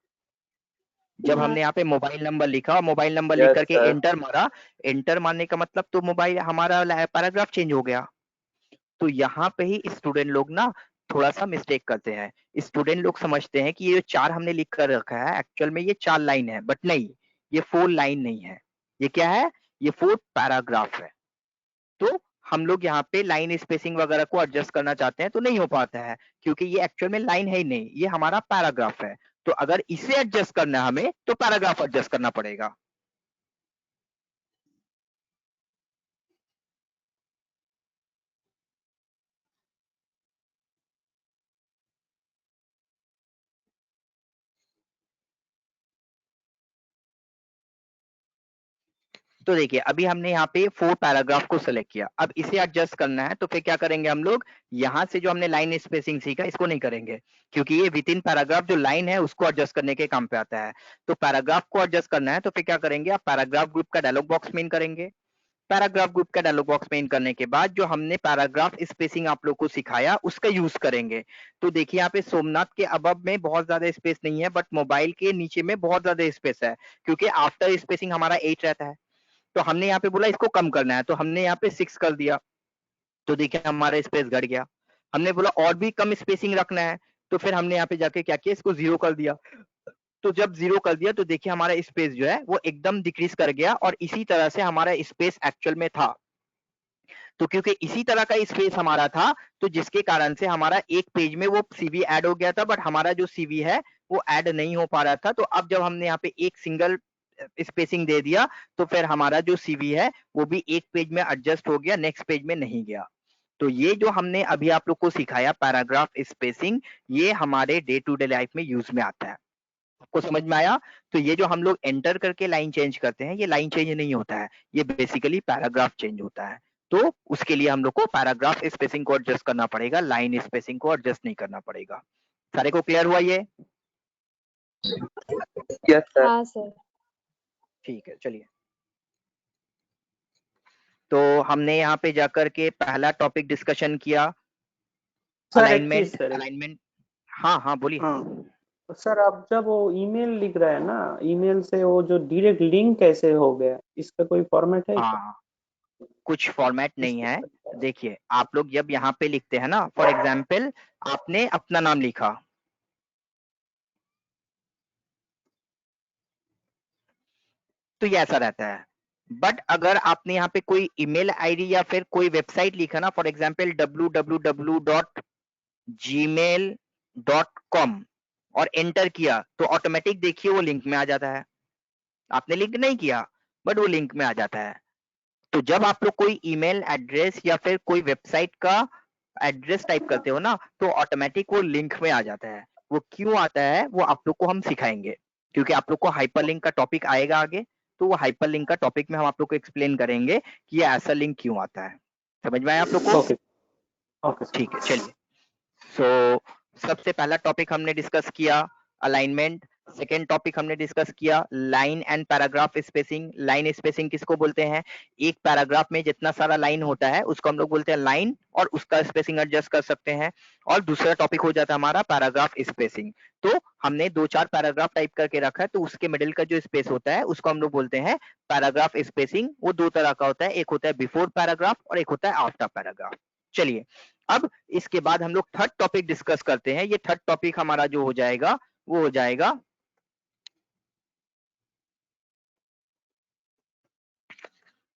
जब हाँ। हमने यहाँ पे मोबाइल नंबर लिखा और मोबाइल नंबर Yes, लिख करके sir. एंटर मारा, एंटर मारने का मतलब तो मोबाइल हमारा पैराग्राफ चेंज हो गया। तो यहाँ पे ही स्टूडेंट लोग ना थोड़ा सा मिस्टेक करते हैं। स्टूडेंट लोग समझते हैं कि ये 4 हमने लिख कर रखा है, एक्चुअल में ये 4 लाइन है, बट नहीं, ये 4 लाइन नहीं है। ये क्या है? ये 4 पैराग्राफ है। तो हम लोग यहाँ पे लाइन स्पेसिंग वगैरह को एडजस्ट करना चाहते हैं तो नहीं हो पाता है, क्योंकि ये एक्चुअल में लाइन है ही नहीं, ये हमारा पैराग्राफ है। तो अगर इसे एडजस्ट करना है हमें तो पैराग्राफ एडजस्ट करना पड़ेगा। तो देखिए अभी हमने यहाँ पे 4 पैराग्राफ को सेलेक्ट किया, अब इसे एडजस्ट करना है तो फिर क्या करेंगे हम लोग, यहाँ से जो हमने लाइन स्पेसिंग सीखा इसको नहीं करेंगे, क्योंकि ये विद इन पैराग्राफ जो लाइन है उसको एडजस्ट करने के काम पे आता है। तो पैराग्राफ को एडजस्ट करना है तो फिर क्या करेंगे, आप पैराग्राफ ग्रुप का डायलॉग बॉक्स में इन करेंगे। पैराग्राफ ग्रुप का डायलॉग बॉक्स में इन करने के बाद जो हमने पैराग्राफ स्पेसिंग आप लोग को सिखाया उसका यूज करेंगे। तो देखिए यहाँ पे सोमनाथ के अबव में बहुत ज्यादा स्पेस नहीं है, बट मोबाइल के नीचे में बहुत ज्यादा स्पेस है, क्योंकि आफ्टर स्पेसिंग हमारा 8 रहता है। तो हमने यहाँ पे बोला इसको कम करना है तो हमने यहाँ पे 6 कर दिया, तो देखिए हमारा स्पेस घट गया। हमने बोला और भी कम स्पेसिंग रखना है तो फिर हमने यहाँ पे जाके क्या किया, इसको 0 कर दिया। तो जब 0 कर दिया तो देखिए हमारा स्पेस जो है वो एकदम डिक्रीज कर गया, और इसी तरह से हमारा स्पेस एक्चुअल में था। तो क्योंकि इसी तरह का स्पेस हमारा था तो जिसके कारण से हमारा एक पेज में वो सीवी ऐड हो गया था, बट हमारा जो सीवी है वो ऐड नहीं हो पा रहा था। तो अब जब हमने यहाँ पे एक सिंगल स्पेसिंग दे दिया तो फिर हमारा जो सीवी है वो भी एक पेज में एडजस्ट हो गया, नेक्स्ट पेज में नहीं गया। तो ये जो हमने अभी आप लोग को सिखाया पैराग्राफ स्पेसिंग, ये हमारे डे टू डे लाइफ में यूज में आता है। आपको समझ में आया? तो ये जो हम लोग एंटर करके लाइन चेंज करते हैं ये लाइन चेंज नहीं होता है, ये बेसिकली पैराग्राफ चेंज होता है। तो उसके लिए हम लोग को पैराग्राफ स्पेसिंग को एडजस्ट करना पड़ेगा, लाइन स्पेसिंग को एडजस्ट नहीं करना पड़ेगा। सारे को क्लियर हुआ ये? Yes sir. हाँ सर। ठीक है, चलिए। तो हमने यहाँ पे जाकर के पहला टॉपिक डिस्कशन किया, सर अलाइनमेंट। अलाइनमेंट, हाँ हाँ बोलिए। हाँ सर, आप जब वो ईमेल लिख रहे हैं ना, ईमेल से वो जो डायरेक्ट लिंक कैसे हो गया, इसका कोई फॉर्मेट है क्या? हाँ, कुछ फॉर्मेट नहीं है। देखिए, आप लोग जब यहाँ पे लिखते हैं ना, फॉर एग्जाम्पल आपने अपना नाम लिखा, तो ये ऐसा रहता है। बट अगर आपने यहाँ पे कोई ईमेल आईडी या फिर कोई वेबसाइट लिखा ना, फॉर एग्जाम्पल www.gmail.com और एंटर किया, तो ऑटोमेटिक देखिए वो लिंक में आ जाता है। आपने लिंक नहीं किया बट वो लिंक में आ जाता है। तो जब आप लोग कोई ईमेल एड्रेस या फिर कोई वेबसाइट का एड्रेस टाइप करते हो ना, तो ऑटोमेटिक वो लिंक में आ जाता है। वो क्यों आता है वो आप लोग को हम सिखाएंगे, क्योंकि आप लोग को हाइपरलिंक का टॉपिक आएगा आगे, तो वो हाइपरलिंक का टॉपिक में हम आप लोग को एक्सप्लेन करेंगे कि ये ऐसा लिंक क्यों आता है। समझ में आया आप लोग को? Okay okay sir. ठीक है, चलिए। सो सबसे पहला टॉपिक हमने डिस्कस किया अलाइनमेंट। सेकेंड टॉपिक हमने डिस्कस किया line and paragraph spacing. Line spacing किसको बोलते हैं? एक पैराग्राफ में जितना सारा लाइन होता है उसको हम लोग बोलते हैं लाइन, और उसका स्पेसिंग एडजस्ट कर सकते हैं। और दूसरा टॉपिक हो जाता है हमारा पैराग्राफ स्पेसिंग। तो हमने 2-4 पैराग्राफ टाइप करके रखा है, तो उसके मिडिल का जो स्पेस होता है उसको हम लोग बोलते हैं पैराग्राफ स्पेसिंग। वो दो तरह का होता है, एक होता है बिफोर पैराग्राफ और एक होता है आफ्टर पैराग्राफ। चलिए, अब इसके बाद हम लोग थर्ड टॉपिक डिस्कस करते हैं। ये थर्ड टॉपिक हमारा जो हो जाएगा वो हो जाएगा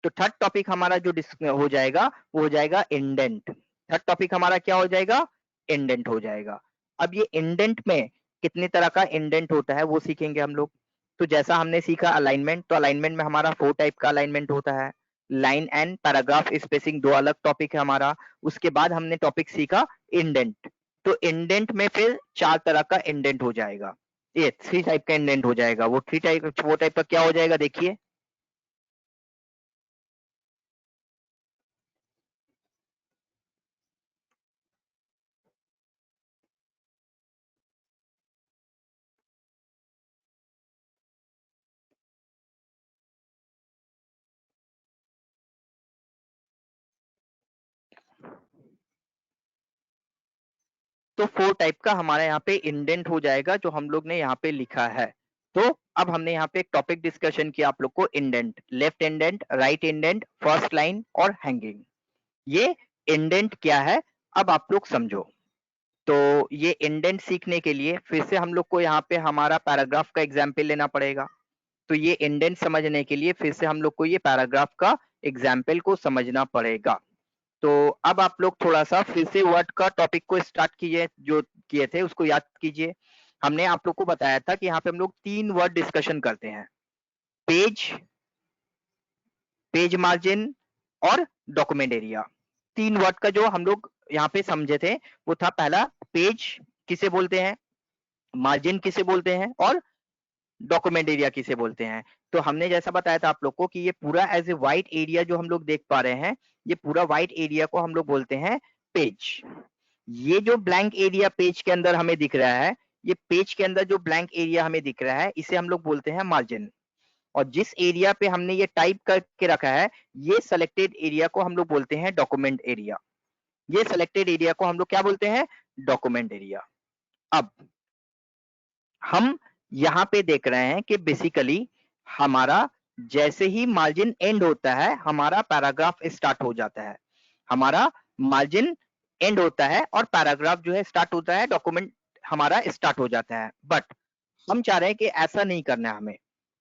तो थर्ड टॉपिक हमारा जो हो जाएगा वो हो जाएगा इंडेंट। थर्ड टॉपिक हमारा क्या हो जाएगा? इंडेंट हो जाएगा। अब ये इंडेंट में कितने तरह का इंडेंट होता है वो सीखेंगे हम लोग। तो जैसा हमने सीखा अलाइनमेंट, तो अलाइनमेंट में हमारा 4 टाइप का अलाइनमेंट होता है। लाइन एंड पैराग्राफ स्पेसिंग 2 अलग टॉपिक है हमारा। उसके बाद हमने टॉपिक सीखा इंडेंट। तो इंडेंट में फिर 4 तरह का इंडेंट हो जाएगा। ये 3 टाइप का इंडेंट हो जाएगा। वो 3 टाइप, वो टाइप का क्या हो जाएगा देखिए। तो 4 टाइप का हमारे यहाँ पे इंडेंट हो जाएगा जो हम लोग ने यहाँ पे लिखा है। तो अब हमने यहाँ पे एक टॉपिक डिस्कशन किया आप लोग को, indent, left indent, right indent, first line और हैंगिंग। ये इंडेंट क्या है अब आप लोग समझो। तो ये इंडेंट सीखने के लिए फिर से हम लोग को यहाँ पे हमारा पैराग्राफ का एग्जाम्पल लेना पड़ेगा। तो ये इंडेंट समझने के लिए फिर से हम लोग को ये पैराग्राफ का एग्जाम्पल को समझना पड़ेगा। तो अब आप लोग थोड़ा सा फिर से वर्ड का टॉपिक को स्टार्ट कीजिए, जो किए थे उसको याद कीजिए। हमने आप लोग को बताया था कि यहाँ पे हम लोग 3 वर्ड डिस्कशन करते हैं, पेज, पेज मार्जिन और डॉक्यूमेंट एरिया। 3 वर्ड का जो हम लोग यहाँ पे समझे थे वो था, पहला पेज किसे बोलते हैं, मार्जिन किसे बोलते हैं और डॉक्यूमेंट एरिया किसे बोलते हैं। तो हमने जैसा बताया था आप लोग को कि ये पूरा एज ए व्हाइट एरिया जो हम लोग देख पा रहे हैं, ये पूरा व्हाइट एरिया को हम लोग बोलते हैं पेज। ये जो ब्लैंक एरिया पेज के अंदर हमें दिख रहा है, ये पेज के अंदर जो ब्लैंक एरिया हमें दिख रहा है, इसे हम लोग बोलते हैं मार्जिन। और जिस एरिया पे हमने ये टाइप करके रखा है, ये सेलेक्टेड एरिया को हम लोग बोलते हैं डॉक्यूमेंट एरिया। ये सेलेक्टेड एरिया को हम लोग क्या बोलते हैं? Document area. अब हम यहाँ पे देख रहे हैं कि बेसिकली हमारा जैसे ही मार्जिन एंड होता है, हमारा पैराग्राफ स्टार्ट हो जाता है। हमारा मार्जिन एंड होता है और पैराग्राफ जो है स्टार्ट होता है, डॉक्यूमेंट हमारा स्टार्ट हो जाता है। बट हम चाह रहे हैं कि ऐसा नहीं करना है,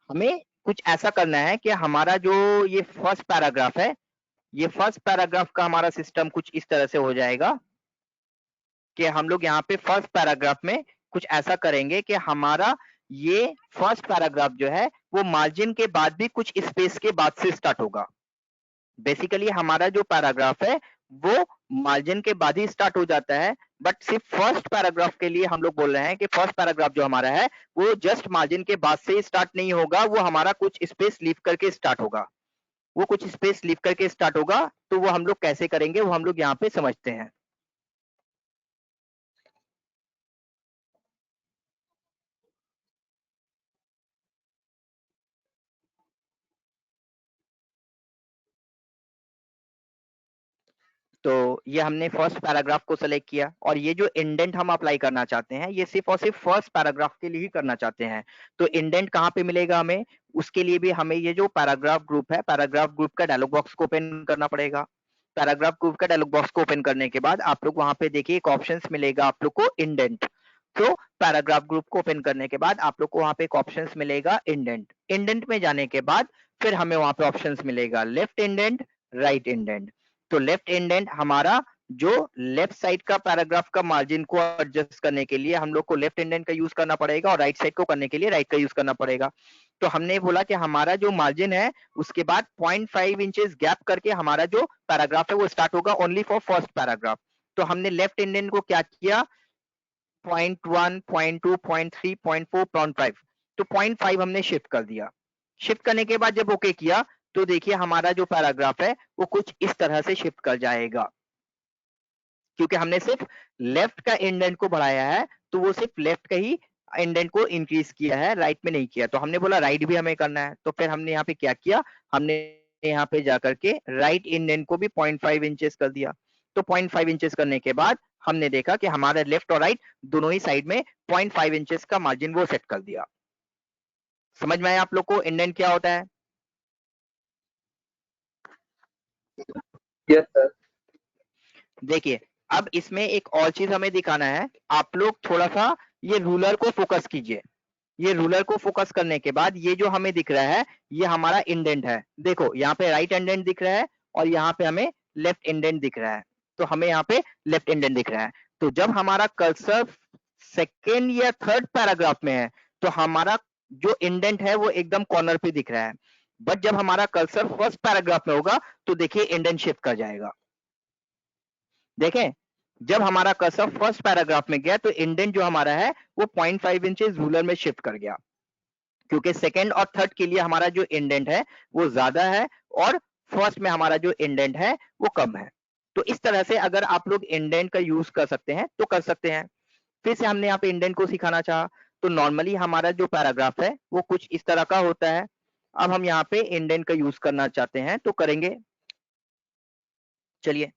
हमें कुछ ऐसा करना है कि हमारा जो ये फर्स्ट पैराग्राफ है, ये फर्स्ट पैराग्राफ का हमारा सिस्टम कुछ इस तरह से हो जाएगा कि हम लोग यहाँ पे फर्स्ट पैराग्राफ में कुछ ऐसा करेंगे कि हमारा ये फर्स्ट पैराग्राफ जो है वो मार्जिन के बाद भी कुछ स्पेस के बाद से स्टार्ट होगा। बेसिकली हमारा जो पैराग्राफ है वो मार्जिन के बाद ही स्टार्ट हो जाता है, बट सिर्फ फर्स्ट पैराग्राफ के लिए हम लोग बोल रहे हैं कि फर्स्ट पैराग्राफ जो हमारा है वो जस्ट मार्जिन के बाद से स्टार्ट नहीं होगा, वो हमारा कुछ स्पेस लीव करके स्टार्ट होगा। वो कुछ स्पेस लीव करके स्टार्ट होगा, तो वो हम लोग कैसे करेंगे वो हम लोग यहाँ पे समझते हैं। तो ये हमने फर्स्ट पैराग्राफ को सेलेक्ट किया और ये जो इंडेंट हम अप्लाई करना चाहते हैं ये सिर्फ और सिर्फ फर्स्ट पैराग्राफ के लिए ही करना चाहते हैं। तो इंडेंट कहाँ पे मिलेगा हमें, उसके लिए भी हमें ये जो पैराग्राफ ग्रुप है, पैराग्राफ ग्रुप का डायलॉग बॉक्स को ओपन करना पड़ेगा। पैराग्राफ ग्रुप का डायलॉग बॉक्स को ओपन करने के बाद आप लोग वहां पे देखिए एक ऑप्शंस मिलेगा आप लोग को इंडेंट। तो पैराग्राफ ग्रुप को ओपन करने के बाद आप लोग को वहां पे एक ऑप्शंस मिलेगा इंडेंट। इंडेंट में जाने के बाद फिर हमें वहां पे ऑप्शंस मिलेगा लेफ्ट इंडेंट, राइट इंडेंट। तो लेफ्ट इंडेंट हमारा जो लेफ्ट साइड का पैराग्राफ का मार्जिन को एडजस्ट करने के लिए हम लोग को लेफ्ट इंडेंट का यूज करना पड़ेगा और राइट साइड को करने के लिए राइट का यूज करना पड़ेगा। तो हमने बोला कि हमारा जो मार्जिन है उसके बाद 0.5 इंचेस गैप करके हमारा जो पैराग्राफ है वो स्टार्ट होगा ओनली फॉर फर्स्ट पैराग्राफ। तो हमने लेफ्ट इंडेंट को क्या किया 0.1, 0.2, 0.3, 0.4, 0.5, तो 0.5 हमने शिफ्ट कर दिया। शिफ्ट करने के बाद जब ओके किया तो देखिए हमारा जो पैराग्राफ है वो कुछ इस तरह से शिफ्ट कर जाएगा, क्योंकि हमने सिर्फ लेफ्ट का इंडेंट को बढ़ाया है तो वो सिर्फ लेफ्ट का ही इंडेंट को इंक्रीज किया है, राइट में नहीं किया। तो हमने बोला राइट भी हमें करना है, तो फिर हमने यहाँ पे क्या किया, हमने यहाँ पे जाकर के राइट इंडेंट को भी 0.5 इंचेस कर दिया। तो 0.5 इंचेस करने के बाद हमने देखा कि हमारे लेफ्ट और राइट दोनों ही साइड में 0.5 इंचेस का मार्जिन वो सेट कर दिया। समझ में आया आप लोग को इंडेंट क्या होता है? Yes sir. देखिए अब इसमें एक और चीज हमें दिखाना है, आप लोग थोड़ा सा ये रूलर को फोकस कीजिए। ये रूलर को फोकस करने के बाद ये जो हमें दिख रहा है ये हमारा इंडेंट है। देखो यहाँ पे राइट इंडेंट दिख रहा है और यहाँ पे हमें लेफ्ट इंडेंट दिख रहा है। तो हमें यहाँ पे लेफ्ट इंडेंट दिख रहा है। तो जब हमारा कर्सर सेकेंड या थर्ड पैराग्राफ में है तो हमारा जो इंडेंट है वो एकदम कॉर्नर पे दिख रहा है। बट जब हमारा कर्सर फर्स्ट पैराग्राफ में होगा तो देखिए इंडेंट शिफ्ट कर जाएगा। देखें जब हमारा कर्सर फर्स्ट पैराग्राफ में गया तो इंडेंट जो हमारा है वो 0.5 इंचेस रूलर में शिफ्ट कर गया, क्योंकि सेकंड और थर्ड के लिए हमारा जो इंडेंट है वो ज्यादा है और फर्स्ट में हमारा जो इंडेंट है वो कम है। तो इस तरह से अगर आप लोग इंडेंट का यूज कर सकते हैं तो कर सकते हैं। फिर से हमने यहाँ पे इंडेंट को सिखाना चाहा, तो नॉर्मली हमारा जो पैराग्राफ है वो कुछ इस तरह का होता है। अब हम यहाँ पे इंडेंट का यूज करना चाहते हैं तो करेंगे। चलिए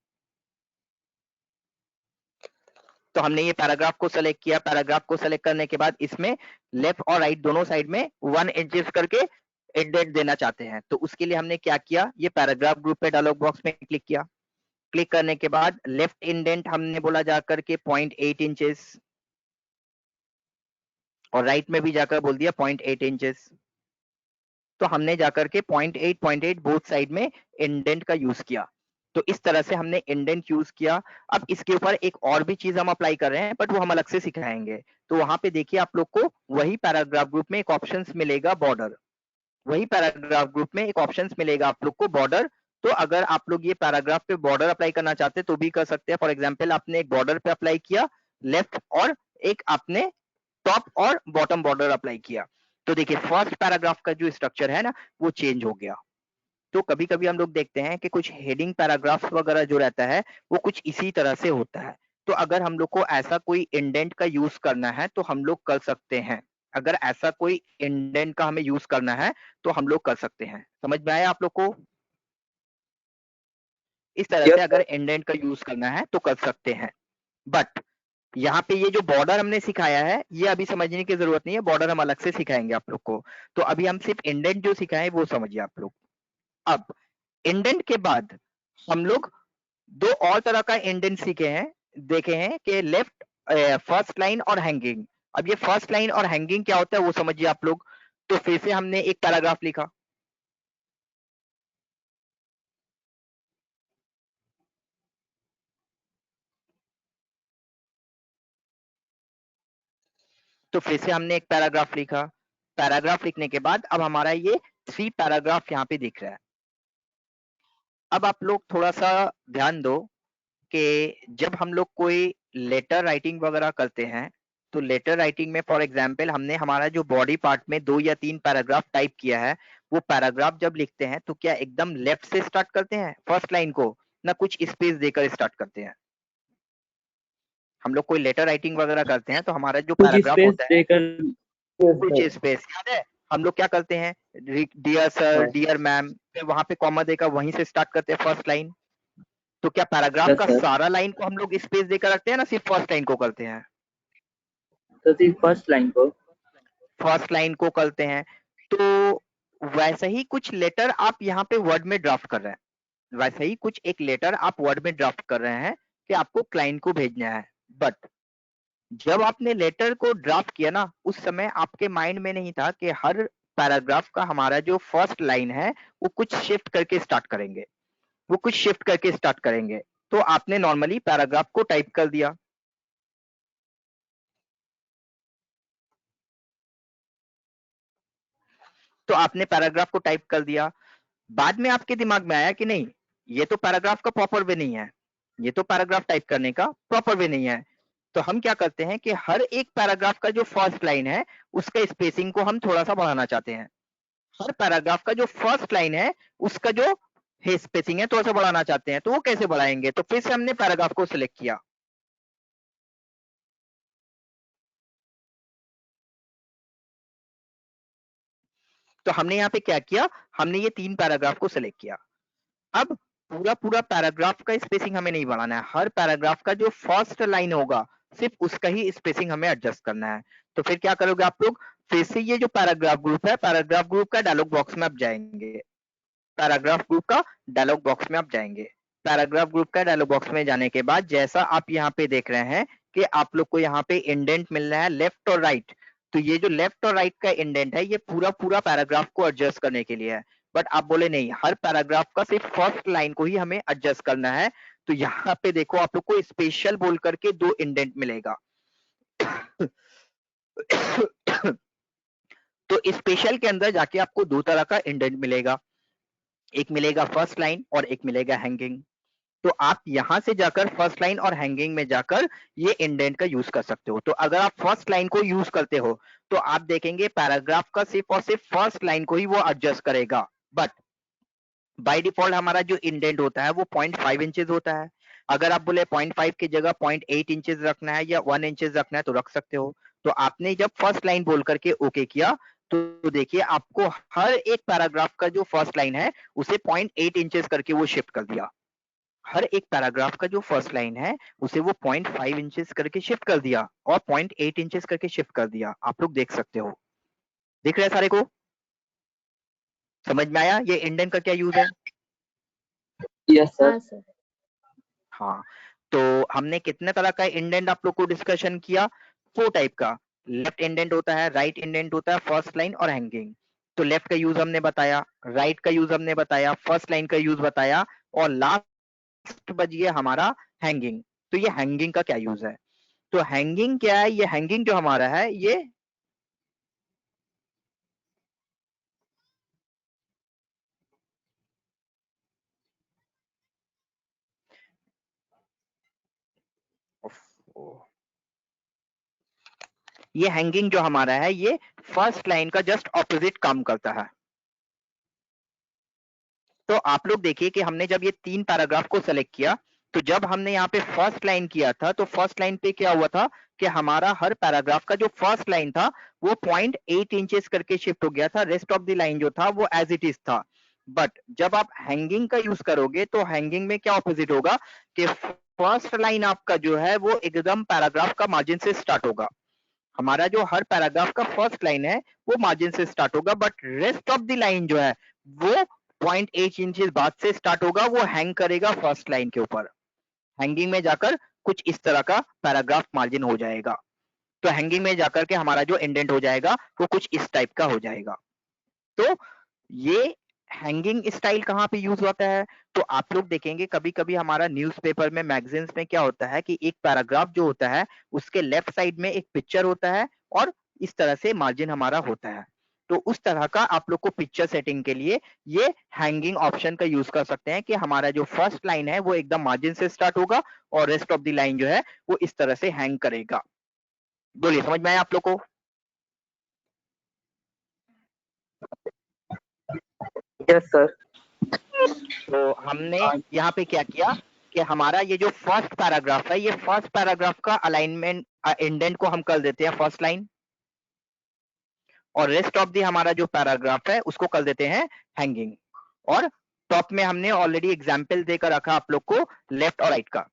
तो हमने ये पैराग्राफ को सेलेक्ट किया। पैराग्राफ को सेलेक्ट करने के बाद इसमें लेफ्ट और राइट दोनों साइड में 1 इंचेस करके इंडेंट देना चाहते हैं। तो उसके लिए हमने क्या किया, ये पैराग्राफ ग्रुप पे डायलॉग बॉक्स में क्लिक किया। क्लिक करने के बाद लेफ्ट इंडेंट हमने बोला जाकर के 0.8 इंचेस और राइट में भी जाकर बोल दिया 0.8 इंचेस। तो हमने जाकर के 0.8 बोथ साइड में इंडेंट का यूज किया। तो इस तरह से हमने इंडेंट यूज किया। अब इसके ऊपर एक और भी चीज हम अप्लाई कर रहे हैं बट वो हम अलग से सिखाएंगे। तो वहां पे देखिए आप लोग को वही पैराग्राफ ग्रुप में एक ऑप्शंस मिलेगा बॉर्डर। वही पैराग्राफ ग्रुप में एक ऑप्शंस मिलेगा आप लोग को बॉर्डर। तो अगर आप लोग ये पैराग्राफ पे बॉर्डर अप्लाई करना चाहते हैं तो भी कर सकते हैं। फॉर एग्जाम्पल आपने एक बॉर्डर पे अप्लाई किया लेफ्ट और एक आपने टॉप और बॉटम बॉर्डर अप्लाई किया। तो देखिए फर्स्ट पैराग्राफ का जो स्ट्रक्चर है ना वो चेंज हो गया। तो कभी कभी हम लोग देखते हैं कि कुछ हेडिंग पैराग्राफ वगैरह जो रहता है वो कुछ इसी तरह से होता है। तो अगर हम लोग को ऐसा कोई इंडेंट का यूज करना है तो हम लोग कर सकते हैं। अगर ऐसा कोई इंडेंट का हमें यूज करना है तो हम लोग कर सकते हैं। समझ में आया आप लोग को? इस तरह से अगर इंडेंट का यूज करना है तो कर सकते हैं। बट यहाँ पे ये जो बॉर्डर हमने सिखाया है ये अभी समझने की जरूरत नहीं है, बॉर्डर हम अलग से सिखाएंगे आप लोग को। तो अभी हम सिर्फ इंडेंट जो सिखाए वो समझिए आप लोग। अब इंडेंट के बाद हम लोग दो और तरह का इंडेंट सीखे हैं, देखे हैं कि लेफ्ट फर्स्ट लाइन और हैंगिंग। अब ये फर्स्ट लाइन और हैंगिंग क्या होता है वो समझिए आप लोग। तो फिर से हमने एक पैराग्राफ लिखा। तो फिर से हमने एक पैराग्राफ लिखा। पैराग्राफ लिखने के बाद अब हमारा ये 3 पैराग्राफ यहाँ पे दिख रहा है। अब आप लोग थोड़ा सा ध्यान दो कि जब हम लोग कोई लेटर राइटिंग वगैरह करते हैं तो लेटर राइटिंग में फॉर एग्जांपल हमने हमारा जो बॉडी पार्ट में 2 या 3 पैराग्राफ टाइप किया है वो पैराग्राफ जब लिखते हैं तो क्या एकदम लेफ्ट से स्टार्ट करते हैं फर्स्ट लाइन को, ना कुछ स्पेस देकर स्टार्ट करते हैं? हम लोग कोई लेटर राइटिंग वगैरह करते हैं तो हमारा जो कुछ पैराग्राफ स्पेस होता है, देकर कुछ स्पेस याद है हम लोग क्या करते हैं, डियर सर, हाँ। डियर मैम, फिर वहां पे कॉमा देकर वहीं से स्टार्ट करते हैं फर्स्ट लाइन। तो क्या पैराग्राफ यस का सर। सारा लाइन को हम लोग स्पेस देकर रखते हैं ना सिर्फ फर्स्ट लाइन को करते हैं? तो सिर्फ फर्स्ट लाइन को फर्स्ट लाइन को करते हैं। तो वैसे ही कुछ लेटर आप यहाँ पे वर्ड में ड्राफ्ट कर रहे हैं, वैसे ही कुछ एक लेटर आप वर्ड में ड्राफ्ट कर रहे हैं कि आपको क्लाइंट को भेजना है। बट जब आपने लेटर को ड्राफ्ट किया ना, उस समय आपके माइंड में नहीं था कि हर पैराग्राफ का हमारा जो फर्स्ट लाइन है वो कुछ शिफ्ट करके स्टार्ट करेंगे, वो कुछ शिफ्ट करके स्टार्ट करेंगे। तो आपने नॉर्मली पैराग्राफ को टाइप कर दिया। तो आपने पैराग्राफ को टाइप कर दिया, बाद में आपके दिमाग में आया कि नहीं, ये तो पैराग्राफ का प्रॉपर वे नहीं है, ये तो पैराग्राफ टाइप करने का प्रॉपर वे नहीं है। तो हम क्या करते हैं कि हर एक पैराग्राफ का जो फर्स्ट लाइन है उसका स्पेसिंग को हम थोड़ा सा बढ़ाना चाहते हैं। हर पैराग्राफ का जो फर्स्ट लाइन है उसका जो स्पेसिंग है थोड़ा सा बढ़ाना चाहते हैं। तो वो कैसे बढ़ाएंगे? तो फिर से हमने पैराग्राफ को सिलेक्ट किया। तो हमने यहाँ पे क्या किया, हमने ये 3 पैराग्राफ को सिलेक्ट किया। अब पूरा पैराग्राफ का स्पेसिंग हमें नहीं बढ़ाना है, हर पैराग्राफ का जो फर्स्ट लाइन होगा सिर्फ उसका ही स्पेसिंग हमें एडजस्ट करना है। तो फिर क्या करोगे आप लोग, फिर से ये जो पैराग्राफ ग्रुप है, पैराग्राफ ग्रुप का डायलॉग बॉक्स में आप जाएंगे, पैराग्राफ ग्रुप का डायलॉग बॉक्स में आप जाएंगे। पैराग्राफ ग्रुप का डायलॉग बॉक्स में जाने के बाद जैसा आप यहाँ पे देख रहे हैं कि आप लोग को यहाँ पे इंडेंट मिल रहा है लेफ्ट और राइट। तो ये जो लेफ्ट और राइट का इंडेंट है ये पूरा पैराग्राफ को एडजस्ट करने के लिए है। बट आप बोले नहीं, हर पैराग्राफ का सिर्फ फर्स्ट लाइन को ही हमें एडजस्ट करना है। तो यहाँ पे देखो आप लोग को स्पेशल बोल करके 2 इंडेंट मिलेगा। तो स्पेशल के अंदर जाके आपको 2 तरह का इंडेंट मिलेगा, एक मिलेगा फर्स्ट लाइन और एक मिलेगा हैंगिंग। तो आप यहां से जाकर फर्स्ट लाइन और हैंगिंग में जाकर ये इंडेंट का यूज कर सकते हो। तो अगर आप फर्स्ट लाइन को यूज करते हो तो आप देखेंगे पैराग्राफ का सिर्फ और सिर्फ फर्स्ट लाइन को ही वो एडजस्ट करेगा। बट बाय डिफॉल्ट हमारा जो इंडेंट होता है वो 0.5 इंचेस होता है। अगर आप बोले 0.5 की जगह 0.8 इंचेस रखना है या 1 इंचेस रखना है तो रख सकते हो। तो आपने जब फर्स्ट लाइन बोल करके ओके किया तो देखिए आपको हर एक पैराग्राफ का जो फर्स्ट लाइन है उसे 0.8 इंचेस करके वो शिफ्ट कर दिया। हर एक पैराग्राफ का जो फर्स्ट लाइन है उसे वो 0.5 इंचेस करके शिफ्ट कर दिया और 0.8 इंचेस करके शिफ्ट कर दिया। आप लोग देख सकते हो, देख रहे हैं सारे को? समझ में आया ये इंडेंट का क्या यूज है? Yes sir. हाँ सर। हाँ, तो हमने कितने तरह का इंडेंट आप लोग को डिस्कशन किया? 4 टाइप का। लेफ्ट इंडेंट होता है, राइट इंडेंट होता है, फर्स्ट लाइन और हैंगिंग। तो लेफ्ट का यूज हमने बताया, राइट का यूज हमने बताया, फर्स्ट लाइन का यूज बताया और लास्ट बच गया हमारा हैंगिंग। तो ये हैंगिंग का क्या यूज है? तो हैंगिंग क्या है? ये हैंगिंग जो हमारा है ये हैंगिंग जो हमारा है ये फर्स्ट लाइन का जस्ट ऑपोजिट काम करता है। तो आप लोग देखिए कि हमने जब ये 3 पैराग्राफ को सेलेक्ट किया तो जब हमने यहाँ पे फर्स्ट लाइन किया था तो फर्स्ट लाइन पे क्या हुआ था कि हमारा हर पैराग्राफ का जो फर्स्ट लाइन था वो 0.8 इंचेस करके शिफ्ट हो गया था, रेस्ट ऑफ द लाइन जो था वो एज इट इज था। बट जब आप हैंगिंग का यूज करोगे तो हैंगिंग में क्या ऑपोजिट होगा कि फर्स्ट लाइन आपका जो है वो एकदम पैराग्राफ का मार्जिन से स्टार्ट होगा। हमारा जो हर पैराग्राफ का फर्स्ट लाइन है वो मार्जिन से स्टार्ट होगा, but rest of the line जो है वो 0.8 इंचेस बाद से स्टार्ट होगा, वो हैंग करेगा फर्स्ट लाइन के ऊपर। हैंगिंग में जाकर कुछ इस तरह का पैराग्राफ मार्जिन हो जाएगा। तो हैंगिंग में जाकर के हमारा जो इंडेंट हो जाएगा वो कुछ इस टाइप का हो जाएगा। तो ये हैंगिंग स्टाइल कहाँ पे यूज होता है? तो आप लोग देखेंगे कभी कभी हमारा न्यूज़पेपर में, मैगजीन्स में क्या होता है कि एक पैराग्राफ जो होता है उसके लेफ्ट साइड में एक पिक्चर होता है और इस तरह से मार्जिन हमारा होता है। तो उस तरह का आप लोग को पिक्चर सेटिंग के लिए ये हैंगिंग ऑप्शन का यूज कर सकते हैं कि हमारा जो फर्स्ट लाइन है वो एकदम मार्जिन से स्टार्ट होगा और रेस्ट ऑफ द लाइन जो है वो इस तरह से हैंग करेगा। बोलिए, समझ में आया आप लोग को? Yes sir. तो हमने यहाँ पे क्या किया कि हमारा ये जो फर्स्ट पैराग्राफ है, ये फर्स्ट पैराग्राफ का अलाइनमेंट इंडेंट को हम कर देते हैं फर्स्ट लाइन, और रेस्ट ऑफ दी हमारा जो पैराग्राफ है उसको कर देते हैं हैंगिंग। और टॉप में हमने ऑलरेडी एग्जाम्पल देकर रखा आप लोग को लेफ्ट और राइट का।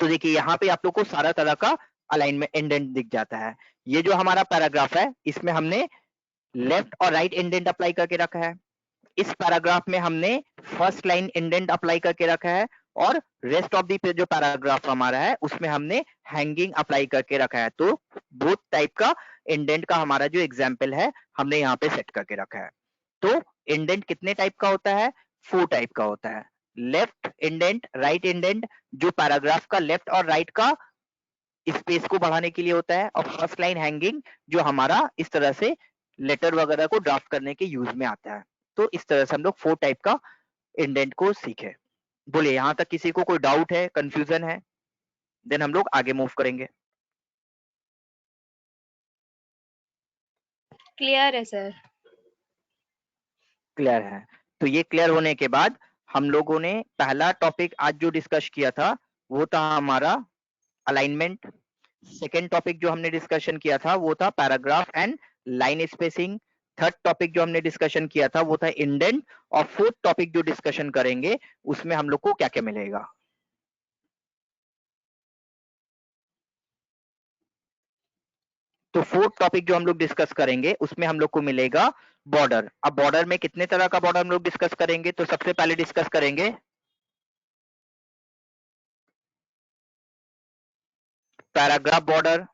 तो देखिए यहाँ पे आप लोग को सारा तरह का अलाइनमेंट इंडेंट दिख जाता है। ये जो हमारा पैराग्राफ है इसमें हमने लेफ्ट और राइट इंडेंट अप्लाई करके रखा है। इस पैराग्राफ में हमने फर्स्ट लाइन इंडेंट अप्लाई करके रखा है, और रेस्ट ऑफ दी जो पैराग्राफ हमारा है उसमें हमने हैंगिंग अप्लाई करके रखा है। तो बोथ टाइप का इंडेंट का हमारा जो एग्जाम्पल है हमने यहाँ पे सेट करके रखा है। तो इंडेंट कितने टाइप का होता है? 4 टाइप का होता है। लेफ्ट इंडेंट, राइट इंडेंट जो पैराग्राफ का लेफ्ट और राइट का स्पेस को बढ़ाने के लिए होता है, और फर्स्ट लाइन हैंगिंग जो हमारा इस तरह से लेटर वगैरह को ड्राफ्ट करने के यूज में आता है। तो इस तरह से हम लोग 4 टाइप का इंडेंट को सीखे। बोलिए यहाँ तक किसी को कोई डाउट है, कंफ्यूजन है? देन हम लोग आगे मूव करेंगे। क्लियर है सर। क्लियर है। तो ये क्लियर होने के बाद हम लोगों ने पहला टॉपिक आज जो डिस्कस किया था वो था हमारा अलाइनमेंट। सेकेंड टॉपिक जो हमने डिस्कशन किया था वो था paragraph and line spacing. Third topic जो हमने डिस्कशन किया था वो था इंडेंट। और फोर्थ टॉपिक जो डिस्कशन करेंगे उसमें हम लोग को क्या क्या मिलेगा? तो फोर्थ टॉपिक जो हम लोग डिस्कस करेंगे उसमें हम लोग को मिलेगा बॉर्डर। अब बॉर्डर में कितने तरह का बॉर्डर हम लोग डिस्कस करेंगे? तो सबसे पहले डिस्कस करेंगे पैराग्राफ बॉर्डर,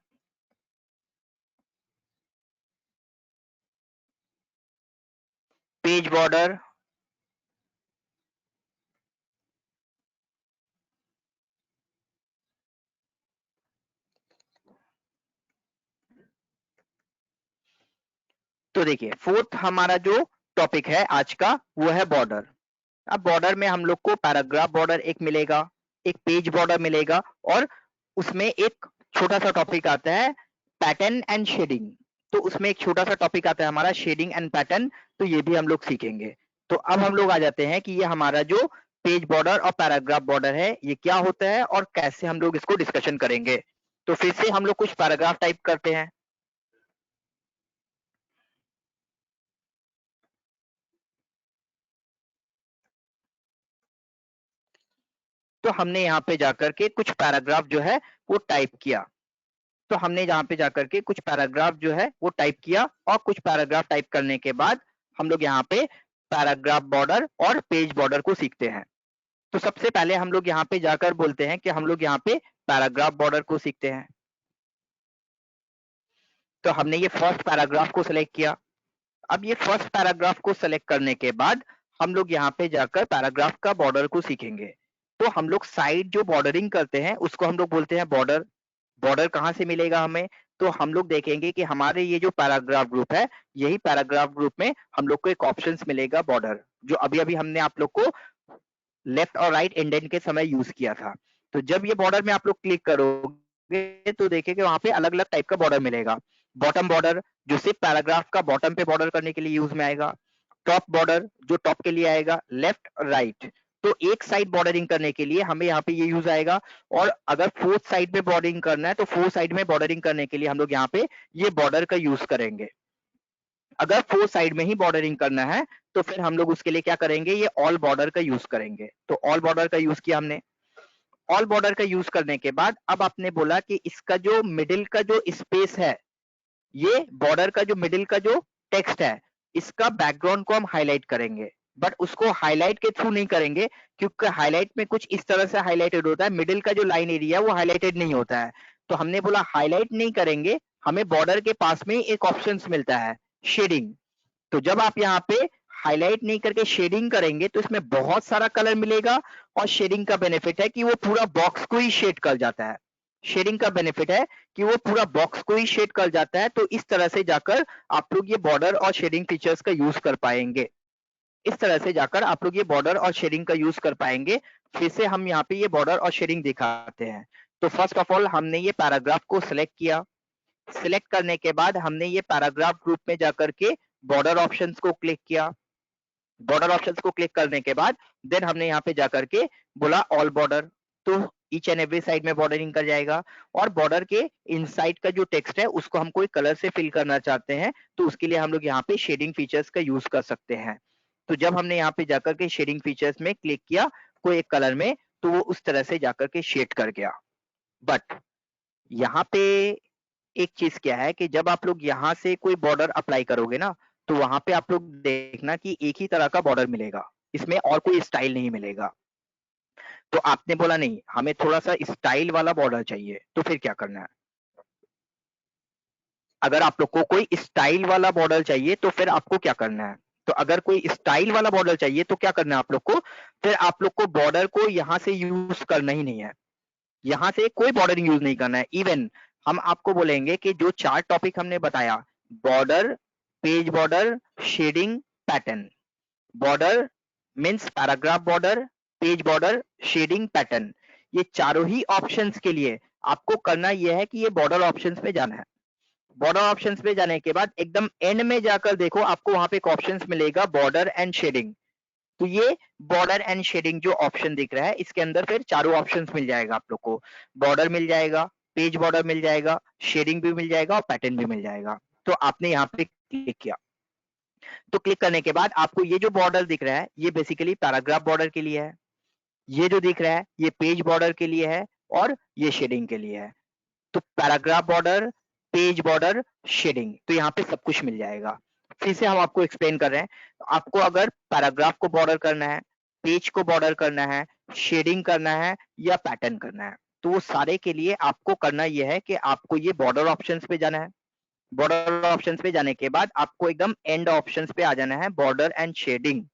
पेज बॉर्डर, तो देखिए फोर्थ हमारा जो टॉपिक है आज का वो है बॉर्डर। अब बॉर्डर में हम लोग को पैराग्राफ बॉर्डर एक मिलेगा, एक पेज बॉर्डर मिलेगा, और उसमें एक छोटा सा टॉपिक आता है पैटर्न एंड शेडिंग। तो उसमें एक छोटा सा टॉपिक आता है हमारा शेडिंग एंड पैटर्न, तो ये भी हम लोग सीखेंगे। तो अब हम लोग आ जाते हैं कि ये हमारा जो पेज बॉर्डर और पैराग्राफ बॉर्डर है ये क्या होता है और कैसे हम लोग इसको डिस्कशन करेंगे। तो फिर से हम लोग कुछ पैराग्राफ टाइप करते हैं। तो हमने यहाँ पे जाकर के कुछ पैराग्राफ जो है वो टाइप किया। तो हमने यहाँ पे जाकर के कुछ पैराग्राफ जो है वो टाइप किया, और कुछ पैराग्राफ टाइप करने के बाद हम लोग यहाँ पे पैराग्राफ बॉर्डर और पेज बॉर्डर को सीखते हैं। तो सबसे पहले हम लोग यहाँ पे जाकर बोलते हैं कि हम लोग यहाँ पे पैराग्राफ बॉर्डर को सीखते हैं। तो हमने ये फर्स्ट पैराग्राफ को सिलेक्ट किया। अब ये फर्स्ट पैराग्राफ को सिलेक्ट करने के बाद हम लोग यहाँ पे जाकर पैराग्राफ का बॉर्डर को सीखेंगे। तो हम लोग साइड जो बॉर्डरिंग करते हैं उसको हम लोग बोलते हैं बॉर्डर। बॉर्डर कहाँ से मिलेगा हमें? तो हम लोग देखेंगे कि हमारे ये जो पैराग्राफ ग्रुप है, यही पैराग्राफ ग्रुप में हम लोग को एक ऑप्शंस मिलेगा बॉर्डर, जो अभी अभी हमने आप लोग को लेफ्ट और राइट इंडेंट के समय यूज किया था। तो जब ये बॉर्डर में आप लोग क्लिक करोगे तो देखेंगे वहां पे अलग अलग टाइप का बॉर्डर मिलेगा। बॉटम बॉर्डर जो सिर्फ पैराग्राफ का बॉटम पे बॉर्डर करने के लिए यूज में आएगा। टॉप बॉर्डर जो टॉप के लिए आएगा, लेफ्ट राइट। तो एक साइड बॉर्डरिंग करने के लिए हमें यहाँ पे ये यूज आएगा, और अगर फोर्थ साइड में बॉर्डरिंग करना है तो फोर्थ साइड में बॉर्डरिंग करने के लिए हम लोग यहाँ पे ये बॉर्डर का यूज करेंगे। अगर फोर्थ साइड में ही बॉर्डरिंग करना है तो फिर हम लोग उसके लिए क्या करेंगे? ये ऑल बॉर्डर का यूज करेंगे। तो ऑल बॉर्डर का यूज किया हमने। ऑल बॉर्डर का यूज करने के बाद अब आपने बोला कि इसका जो मिडिल का जो स्पेस है, ये बॉर्डर का जो मिडिल का जो टेक्स्ट है, इसका बैकग्राउंड को हम हाईलाइट करेंगे। बट उसको हाईलाइट के थ्रू नहीं करेंगे, क्योंकि हाईलाइट में कुछ इस तरह से हाईलाइटेड होता है, मिडिल का जो लाइन एरिया वो हाईलाइटेड नहीं होता है। तो हमने बोला हाईलाइट नहीं करेंगे, हमें बॉर्डर के पास में एक ऑप्शन मिलता है शेडिंग। तो जब आप यहाँ पे हाईलाइट नहीं करके शेडिंग करेंगे तो इसमें बहुत सारा कलर मिलेगा, और शेडिंग का बेनिफिट है कि वो पूरा बॉक्स को ही शेड कर जाता है। शेडिंग का बेनिफिट है कि वो पूरा बॉक्स को ही शेड कर जाता है। तो इस तरह से जाकर आप लोग ये बॉर्डर और शेडिंग फीचर्स का यूज कर पाएंगे। इस तरह से जाकर आप लोग ये बॉर्डर और शेडिंग का यूज कर पाएंगे। फिर से हम यहाँ पे ये बॉर्डर और शेडिंग दिखाते हैं। तो फर्स्ट ऑफ ऑल हमने ये पैराग्राफ को सिलेक्ट किया। सिलेक्ट करने के बाद हमने ये पैराग्राफ ग्रुप में जाकर के बॉर्डर ऑप्शंस को क्लिक किया। बॉर्डर ऑप्शंस को क्लिक करने के बाद देन हमने यहाँ पे जाकर के बोला ऑल बॉर्डर, तो ईच एंड एवरी साइड में बॉर्डरिंग कर जाएगा। और बॉर्डर के इनसाइड का जो टेक्स्ट है उसको हम कोई कलर से फिल करना चाहते हैं तो उसके लिए हम लोग यहाँ पे शेडिंग फीचर्स का यूज कर सकते हैं। तो जब हमने यहाँ पे जाकर के शेडिंग फीचर्स में क्लिक किया कोई एक कलर में तो वो उस तरह से जाकर के शेड कर गया। बट यहाँ पे एक चीज क्या है कि जब आप लोग यहाँ से कोई बॉर्डर अप्लाई करोगे ना तो वहां पे आप लोग देखना कि एक ही तरह का बॉर्डर मिलेगा, इसमें और कोई स्टाइल नहीं मिलेगा। तो आपने बोला नहीं हमें थोड़ा सा स्टाइल वाला बॉर्डर चाहिए, तो फिर क्या करना है? अगर आप लोग को कोई स्टाइल वाला बॉर्डर चाहिए तो फिर आपको क्या करना है? तो अगर कोई स्टाइल वाला बॉर्डर चाहिए तो क्या करना है आप लोग को? फिर आप लोग को बॉर्डर को यहाँ से यूज करना ही नहीं है, यहाँ से कोई बॉर्डरिंग यूज नहीं करना है। इवन हम आपको बोलेंगे कि जो 4 टॉपिक हमने बताया, border, page border, shading, pattern. Border means paragraph border, page border, shading, pattern, ये चारों ही ऑप्शंस के लिए आपको करना यह है कि ये बॉर्डर ऑप्शंस पे जाना है। बॉर्डर ऑप्शंस पे जाने के बाद एकदम एंड में जाकर देखो आपको वहां पे एक ऑप्शंस मिलेगा बॉर्डर एंड शेडिंग। तो ये बॉर्डर एंड शेडिंग जो ऑप्शन दिख रहा है इसके अंदर फिर चारों ऑप्शंस मिल जाएगा आप लोग को। बॉर्डर मिल जाएगा, पेज बॉर्डर मिल जाएगा, शेडिंग भी मिल जाएगा और पैटर्न भी मिल जाएगा। तो आपने यहाँ पे क्लिक किया, तो क्लिक करने के बाद आपको ये जो बॉर्डर दिख रहा है ये बेसिकली पैराग्राफ बॉर्डर के लिए है, ये जो दिख रहा है ये पेज बॉर्डर के लिए है और ये शेडिंग के लिए है। तो paragraph border, page border, shading, तो यहाँ पे सब कुछ मिल जाएगा। फिर से हम आपको एक्सप्लेन कर रहे हैं, आपको अगर पैराग्राफ को बॉर्डर करना है, पेज को बॉर्डर करना है, शेडिंग करना है या पैटर्न करना है, तो वो सारे के लिए आपको करना यह है कि आपको ये बॉर्डर ऑप्शंस पे जाना है। बॉर्डर ऑप्शंस पे जाने के बाद आपको एकदम एंड ऑप्शंस पे आ जाना है, बॉर्डर एंड शेडिंग।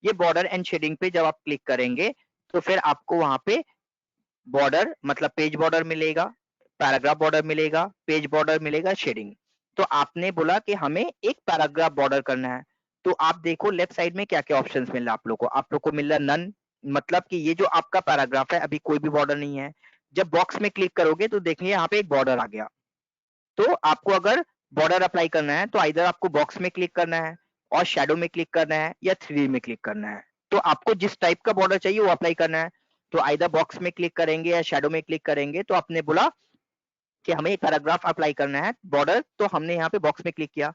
ये बॉर्डर एंड शेडिंग पे जब आप क्लिक करेंगे तो फिर आपको वहां पे बॉर्डर मतलब पेज बॉर्डर मिलेगा, पैराग्राफ बॉर्डर मिलेगा, पेज बॉर्डर मिलेगा, शेडिंग। तो आपने बोला कि हमें एक पैराग्राफ बॉर्डर करना है, तो आप देखो लेफ्ट साइड में क्या क्या ऑप्शंस मिल रहा है आप लोग को। आप लोग को मिल रहा है नन, मतलब कि ये जो आपका पैराग्राफ है अभी कोई भी बॉर्डर नहीं है। जब बॉक्स में क्लिक करोगे तो देखिए यहाँ पे एक बॉर्डर आ गया। तो आपको अगर बॉर्डर अप्लाई करना है तो इधर आपको बॉक्स में क्लिक करना है और शैडो में क्लिक करना है या 3D में क्लिक करना है। तो आपको जिस टाइप का बॉर्डर चाहिए वो अप्लाई करना है। तो आइदर बॉक्स में क्लिक करेंगे या शैडो में क्लिक करेंगे। तो आपने बोला कि हमें एक पैराग्राफ अप्लाई करना है बॉर्डर, तो हमने यहाँ पे बॉक्स में क्लिक किया।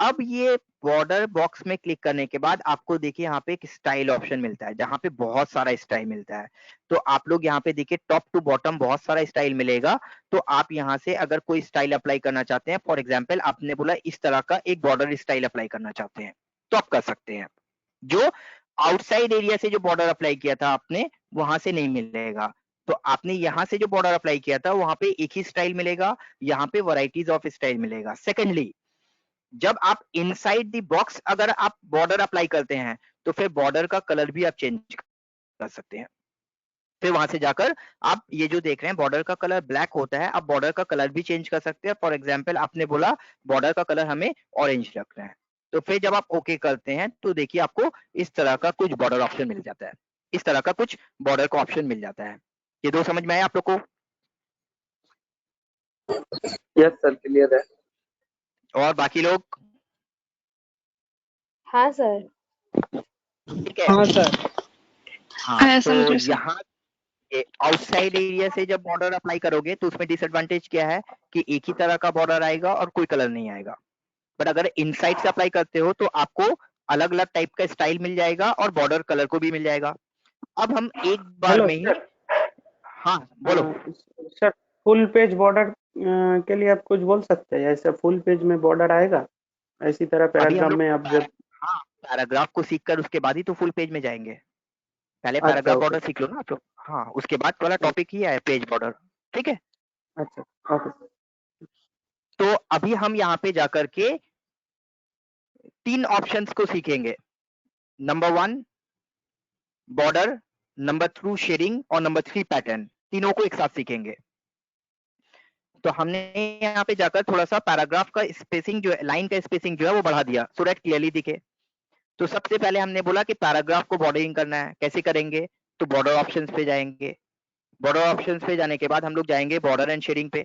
अब ये बॉर्डर बॉक्स में क्लिक करने के बाद आपको देखिए यहाँ पे एक स्टाइल ऑप्शन मिलता है जहाँ पे बहुत सारा स्टाइल मिलता है। तो आप लोग यहाँ पे देखिए टॉप टू बॉटम बहुत सारा स्टाइल मिलेगा। तो आप यहाँ से अगर कोई स्टाइल अप्लाई करना चाहते हैं, फॉर एग्जाम्पल आपने बोला इस तरह का एक बॉर्डर स्टाइल अप्लाई करना चाहते हैं तो आप कर सकते हैं। जो आउटसाइड एरिया से जो बॉर्डर अप्लाई किया था आपने वहां से नहीं मिलेगा। तो आपने यहाँ से जो बॉर्डर अप्लाई किया था वहां पे एक ही स्टाइल मिलेगा, यहाँ पे वैरायटीज ऑफ स्टाइल मिलेगा। सेकेंडली, जब आप इनसाइड द बॉक्स अगर आप बॉर्डर अप्लाई करते हैं तो फिर बॉर्डर का कलर भी आप चेंज कर सकते हैं। फिर वहां से जाकर आप ये जो देख रहे हैं बॉर्डर का कलर ब्लैक होता है, आप बॉर्डर का कलर भी चेंज कर सकते हैं। फॉर एग्जाम्पल आपने बोला बॉर्डर का कलर हमें ऑरेंज रखना है, तो फिर जब आप ओके करते हैं तो देखिए आपको इस तरह का कुछ बॉर्डर ऑप्शन मिल जाता है, इस तरह का कुछ बॉर्डर का ऑप्शन मिल जाता है। ये दो समझ में आया आप लोग को? यस सर, क्लियर है। और बाकी लोग? हाँ सर। ठीक है। हाँ सर। हाँ, समझ तो रहे सर। यहाँ आउटसाइड एरिया से जब बॉर्डर अप्लाई करोगे तो उसमें डिसएडवांटेज क्या है कि एक ही तरह का बॉर्डर आएगा और कोई कलर नहीं आएगा। बट अगर इनसाइड से अप्लाई करते हो तो आपको अलग अलग टाइप का स्टाइल मिल जाएगा और बॉर्डर कलर को भी मिल जाएगा। अब हम एक बार हेलो में ही सर। हाँ बोलो। सर, फुल पेज बॉर्डर के लिए आप कुछ बोल सकते हैं? ऐसा फुल पेज में बॉर्डर आएगा इसी तरह अभी हम पैराग्राफ लोग में आप जब हाँ पैराग्राफ को सीख कर उसके बाद ही तो फुल पेज में जाएंगे। पहले अच्छा, पैराग्राफ ओके। बॉर्डर सीख लो ना आप लोग, हाँ उसके बाद वाला टॉपिक ही है पेज बॉर्डर। ठीक है, अच्छा, ओके। तो अभी हम यहाँ पे जाकर के 3 ऑप्शंस को सीखेंगे। नंबर 1 बॉर्डर, नंबर 2 शेडिंग और नंबर 3 पैटर्न, तीनों को एक साथ सीखेंगे। तो हमने यहाँ पे जाकर थोड़ा सा पैराग्राफ का स्पेसिंग जो है, लाइन का स्पेसिंग जो है वो बढ़ा दिया सो दैट क्लियरली दिखे। तो सबसे पहले हमने बोला कि पैराग्राफ को बॉर्डरिंग करना है, कैसे करेंगे? तो बॉर्डर ऑप्शंस पे जाएंगे। बॉर्डर ऑप्शंस पे जाने के बाद हम लोग जाएंगे बॉर्डर एंड शेडिंग पे।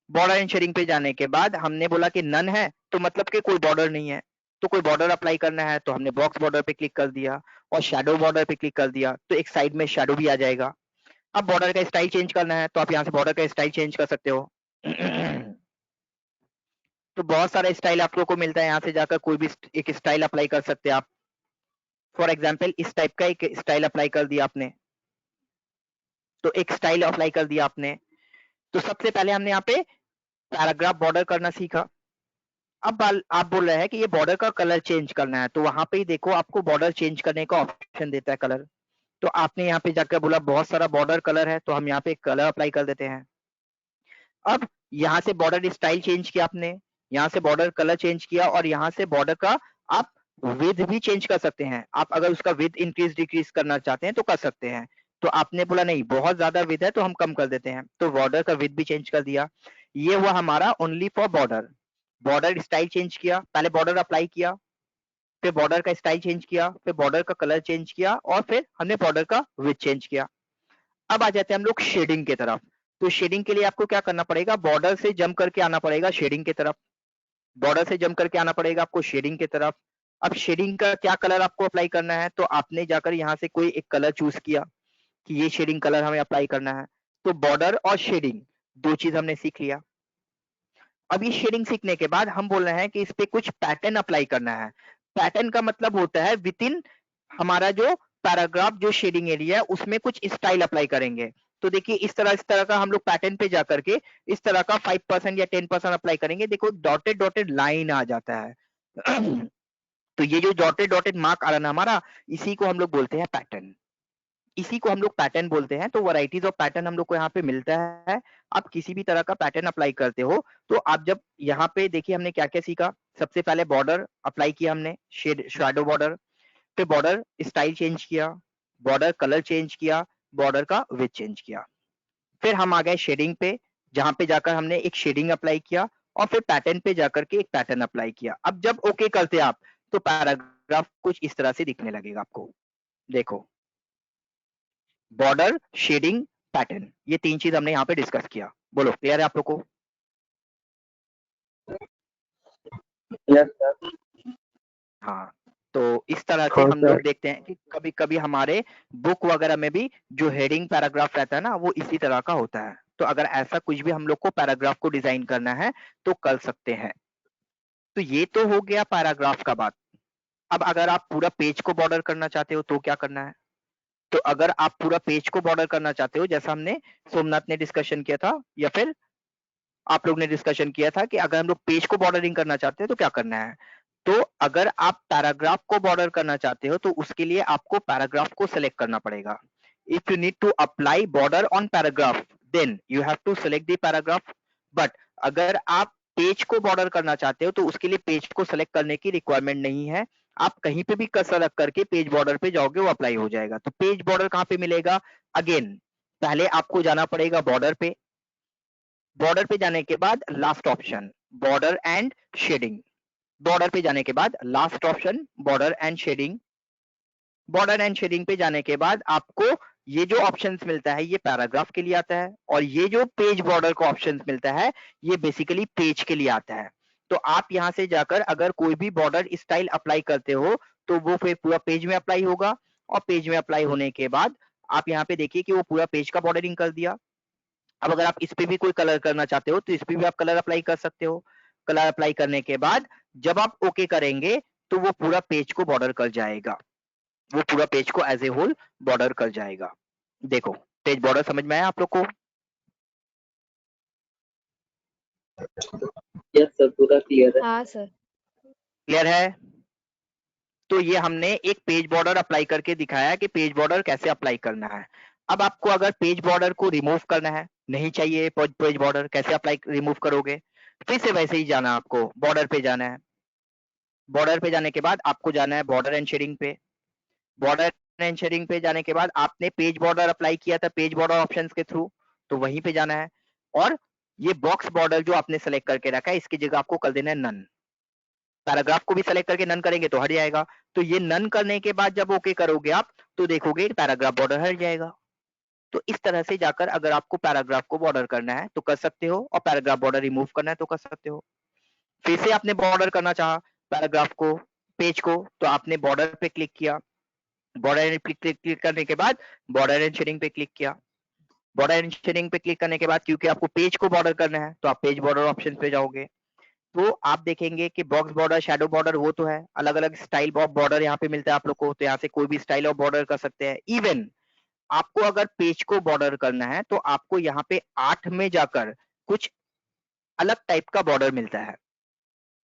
बॉर्डर एंड शेडिंग पे जाने के बाद हमने बोला कि नन है तो मतलब कि कोई बॉर्डर नहीं है, तो कोई बॉर्डर अप्लाई करना है तो हमने बॉक्स बॉर्डर पे क्लिक कर दिया और शैडो बॉर्डर पे क्लिक कर दिया तो एक साइड में शैडो भी आ जाएगा। अब बॉर्डर का स्टाइल चेंज करना है तो आप यहाँ से बॉर्डर का स्टाइल चेंज कर सकते हो। तो बहुत सारा स्टाइल आप लोगों को मिलता है, यहाँ से जाकर कोई भी एक स्टाइल अप्लाई कर सकते हैं आप। फॉर एग्जाम्पल इस टाइप का एक स्टाइल अप्लाई कर दिया आपने, तो एक स्टाइल अप्लाई कर दिया आपने। तो सबसे पहले हमने यहाँ पे पैराग्राफ बॉर्डर करना सीखा। अब आप बोल रहे हैं कि ये बॉर्डर का कलर चेंज करना है, तो वहां पे ही देखो आपको बॉर्डर चेंज करने का ऑप्शन देता है कलर। तो आपने यहाँ पे जाकर बोला बहुत सारा बॉर्डर कलर है, तो हम यहाँ पे कलर अप्लाई कर देते हैं। अब यहाँ से बॉर्डर स्टाइल चेंज किया आपने, यहाँ से बॉर्डर कलर चेंज किया और यहाँ से बॉर्डर का आप विड्थ भी चेंज कर सकते हैं। आप अगर उसका विड्थ इंक्रीज डिक्रीज करना चाहते हैं तो कर सकते हैं। तो आपने बोला नहीं बहुत ज्यादा विड्थ है तो हम कम कर देते हैं, तो बॉर्डर का विड्थ भी चेंज कर दिया। ये हुआ हमारा only for border. Border style change किया, पहले बॉर्डर अप्लाई किया, फिर बॉर्डर का स्टाइल चेंज किया, फिर बॉर्डर का कलर चेंज किया और फिर हमने बॉर्डर का विड्थ चेंज किया। अब आ जाते हैं हम लोग शेडिंग की तरफ। तो शेडिंग के लिए आपको क्या करना पड़ेगा, बॉर्डर से जंप करके आना पड़ेगा शेडिंग की तरफ। बॉर्डर से जंप करके आना पड़ेगा आपको शेडिंग की तरफ। अब शेडिंग का क्या कलर आपको अप्लाई करना है, तो आपने जाकर यहाँ से कोई एक कलर चूज किया कि ये शेडिंग कलर हमें अप्लाई करना है। तो बॉर्डर और शेडिंग दो चीज हमने सीख लिया। अब ये शेडिंग सीखने के बाद हम बोल रहे हैं कि इस पे कुछ पैटर्न अप्लाई करना है। पैटर्न का मतलब होता है विद इन हमारा जो पैराग्राफ जो शेडिंग एरिया है उसमें कुछ स्टाइल अप्लाई करेंगे। तो देखिए इस तरह का हम लोग पैटर्न पे जाकर के इस तरह का 5% या 10% अप्लाई करेंगे। देखो डॉटेड डॉटेड लाइन आ जाता है। तो ये जो डॉटेड डॉटेड मार्क आ रहा है ना हमारा, इसी को हम लोग बोलते हैं पैटर्न। इसी को हम लोग पैटर्न बोलते हैं। तो वैरायटीज ऑफ पैटर्न हम लोग को यहाँ पे मिलता है। आप किसी भी तरह का पैटर्न अप्लाई करते हो तो आप जब यहाँ पे देखिए हमने क्या क्या सीखा। सबसे पहले बॉर्डर अप्लाई किया हमने, शैडो बॉर्डर, फिर बॉर्डर स्टाइल चेंज किया, बॉर्डर कलर चेंज किया, बॉर्डर का विड्थ चेंज किया। फिर हम आ गए शेडिंग पे, जहां पे जाकर हमने एक शेडिंग अप्लाई किया और फिर पैटर्न पे जाकर के एक पैटर्न अप्लाई किया। अब जब ओके करते आप तो पैराग्राफ कुछ इस तरह से दिखने लगेगा आपको। देखो बॉर्डर, शेडिंग, पैटर्न, ये तीन चीज हमने यहाँ पे डिस्कस किया। बोलो क्लियर है आप लोग को? Yes sir. हाँ, तो इस तरह से हम लोग देखते हैं कि कभी कभी हमारे बुक वगैरह में भी जो हेडिंग पैराग्राफ रहता है ना वो इसी तरह का होता है। तो अगर ऐसा कुछ भी हम लोग को पैराग्राफ को डिजाइन करना है तो कर सकते हैं। तो ये तो हो गया पैराग्राफ का बात। अब अगर आप पूरा पेज को बॉर्डर करना चाहते हो तो क्या करना है? तो अगर आप पूरा पेज को बॉर्डर करना चाहते हो, जैसा हमने सोमनाथ ने डिस्कशन किया था या फिर आप लोग ने डिस्कशन किया था कि अगर हम लोग पेज को बॉर्डरिंग करना चाहते हैं तो क्या करना है, तो अगर आप पैराग्राफ को बॉर्डर करना चाहते हो तो उसके लिए आपको पैराग्राफ को सिलेक्ट करना पड़ेगा। If you need to apply border on paragraph then you have to select the paragraph. But अगर आप पेज को बॉर्डर करना चाहते हो तो उसके लिए पेज को सिलेक्ट करने की रिक्वायरमेंट नहीं है। आप कहीं पे भी कर्सर रख करके पेज बॉर्डर पे जाओगे वो अप्लाई हो जाएगा। तो पेज बॉर्डर कहाँ पे मिलेगा? अगेन पहले आपको जाना पड़ेगा बॉर्डर पे। बॉर्डर पे जाने के बाद last option border and shading. Border पे जाने के बाद last option border and shading. Border and shading पे जाने के बाद आपको ये जो ऑप्शंस मिलता है ये पैराग्राफ के लिए आता है और ये जो पेज बॉर्डर का ऑप्शंस मिलता है ये बेसिकली पेज के लिए आता है। तो आप यहां से जाकर अगर कोई भी बॉर्डर स्टाइल अप्लाई करते हो तो वो फिर पूरा पेज में अप्लाई होगा और पेज में अप्लाई होने के बाद आप यहाँ पे देखिए कि वो पूरा पेज का बॉर्डरिंग कर दिया। अब अगर आप इस पे भी कोई कलर करना चाहते हो तो इस पे भी आप कलर अप्लाई कर सकते हो। कलर अप्लाई करने के बाद जब आप ओके करेंगे तो वो पूरा पेज को बॉर्डर कर जाएगा। वो पूरा पेज को एज ए होल बॉर्डर कर जाएगा। देखो पेज बॉर्डर समझ में आया आप लोग को? यस सर, पूरा क्लियर है। हाँ सर। क्लियर है? तो ये हमने एक पेज बॉर्डर अप्लाई करके दिखाया कि पेज बॉर्डर कैसे अप्लाई करना है। अब आपको अगर पेज बॉर्डर को रिमूव करना है, नहीं चाहिए पेज बॉर्डर, कैसे अप्लाई रिमूव करोगे? फिर से वैसे ही जाना, आपको बॉर्डर पे जाना है। बॉर्डर पे जाने के बाद आपको जाना है बॉर्डर एंड शेडिंग पे। बॉर्डर एंड शेडिंग पे जाने के बाद आपने पेज बॉर्डर अप्लाई किया था पेज बॉर्डर ऑप्शंस के थ्रू, तो वहीं पे जाना है और ये बॉक्स बॉर्डर जो आपने सेलेक्ट करके रखा है इसकी जगह आपको कर देना है नन। पैराग्राफ को भी सेलेक्ट करके नन करेंगे तो हट जाएगा। तो ये नन करने के बाद जब ओके करोगे आप तो देखोगे पैराग्राफ बॉर्डर हट जाएगा। तो इस तरह से जाकर अगर आपको पैराग्राफ को बॉर्डर करना है तो कर सकते हो और पैराग्राफ बॉर्डर रिमूव करना है तो कर सकते हो। फिर से आपने बॉर्डर करना चाहा पैराग्राफ को पेज को, तो आपने बॉर्डर पे क्लिक किया, बॉर्डर एंड क्लिक करने के बाद बॉर्डर एंड शेडिंग पे क्लिक किया। बॉर्डर एंड शेडिंग पे क्लिक करने के बाद क्योंकि आपको पेज को बॉर्डर करना है तो आप पेज बॉर्डर ऑप्शन पे जाओगे, तो आप देखेंगे कि बॉक्स बॉर्डर, शैडो बॉर्डर वो तो है, अलग अलग स्टाइल ऑफ बॉर्डर यहाँ पे मिलता है आप लोग को, तो यहाँ से कोई भी स्टाइल ऑफ बॉर्डर कर सकते हैं। इवन आपको अगर पेज को बॉर्डर करना है तो आपको यहाँ पे 8 में जाकर कुछ अलग टाइप का बॉर्डर मिलता है।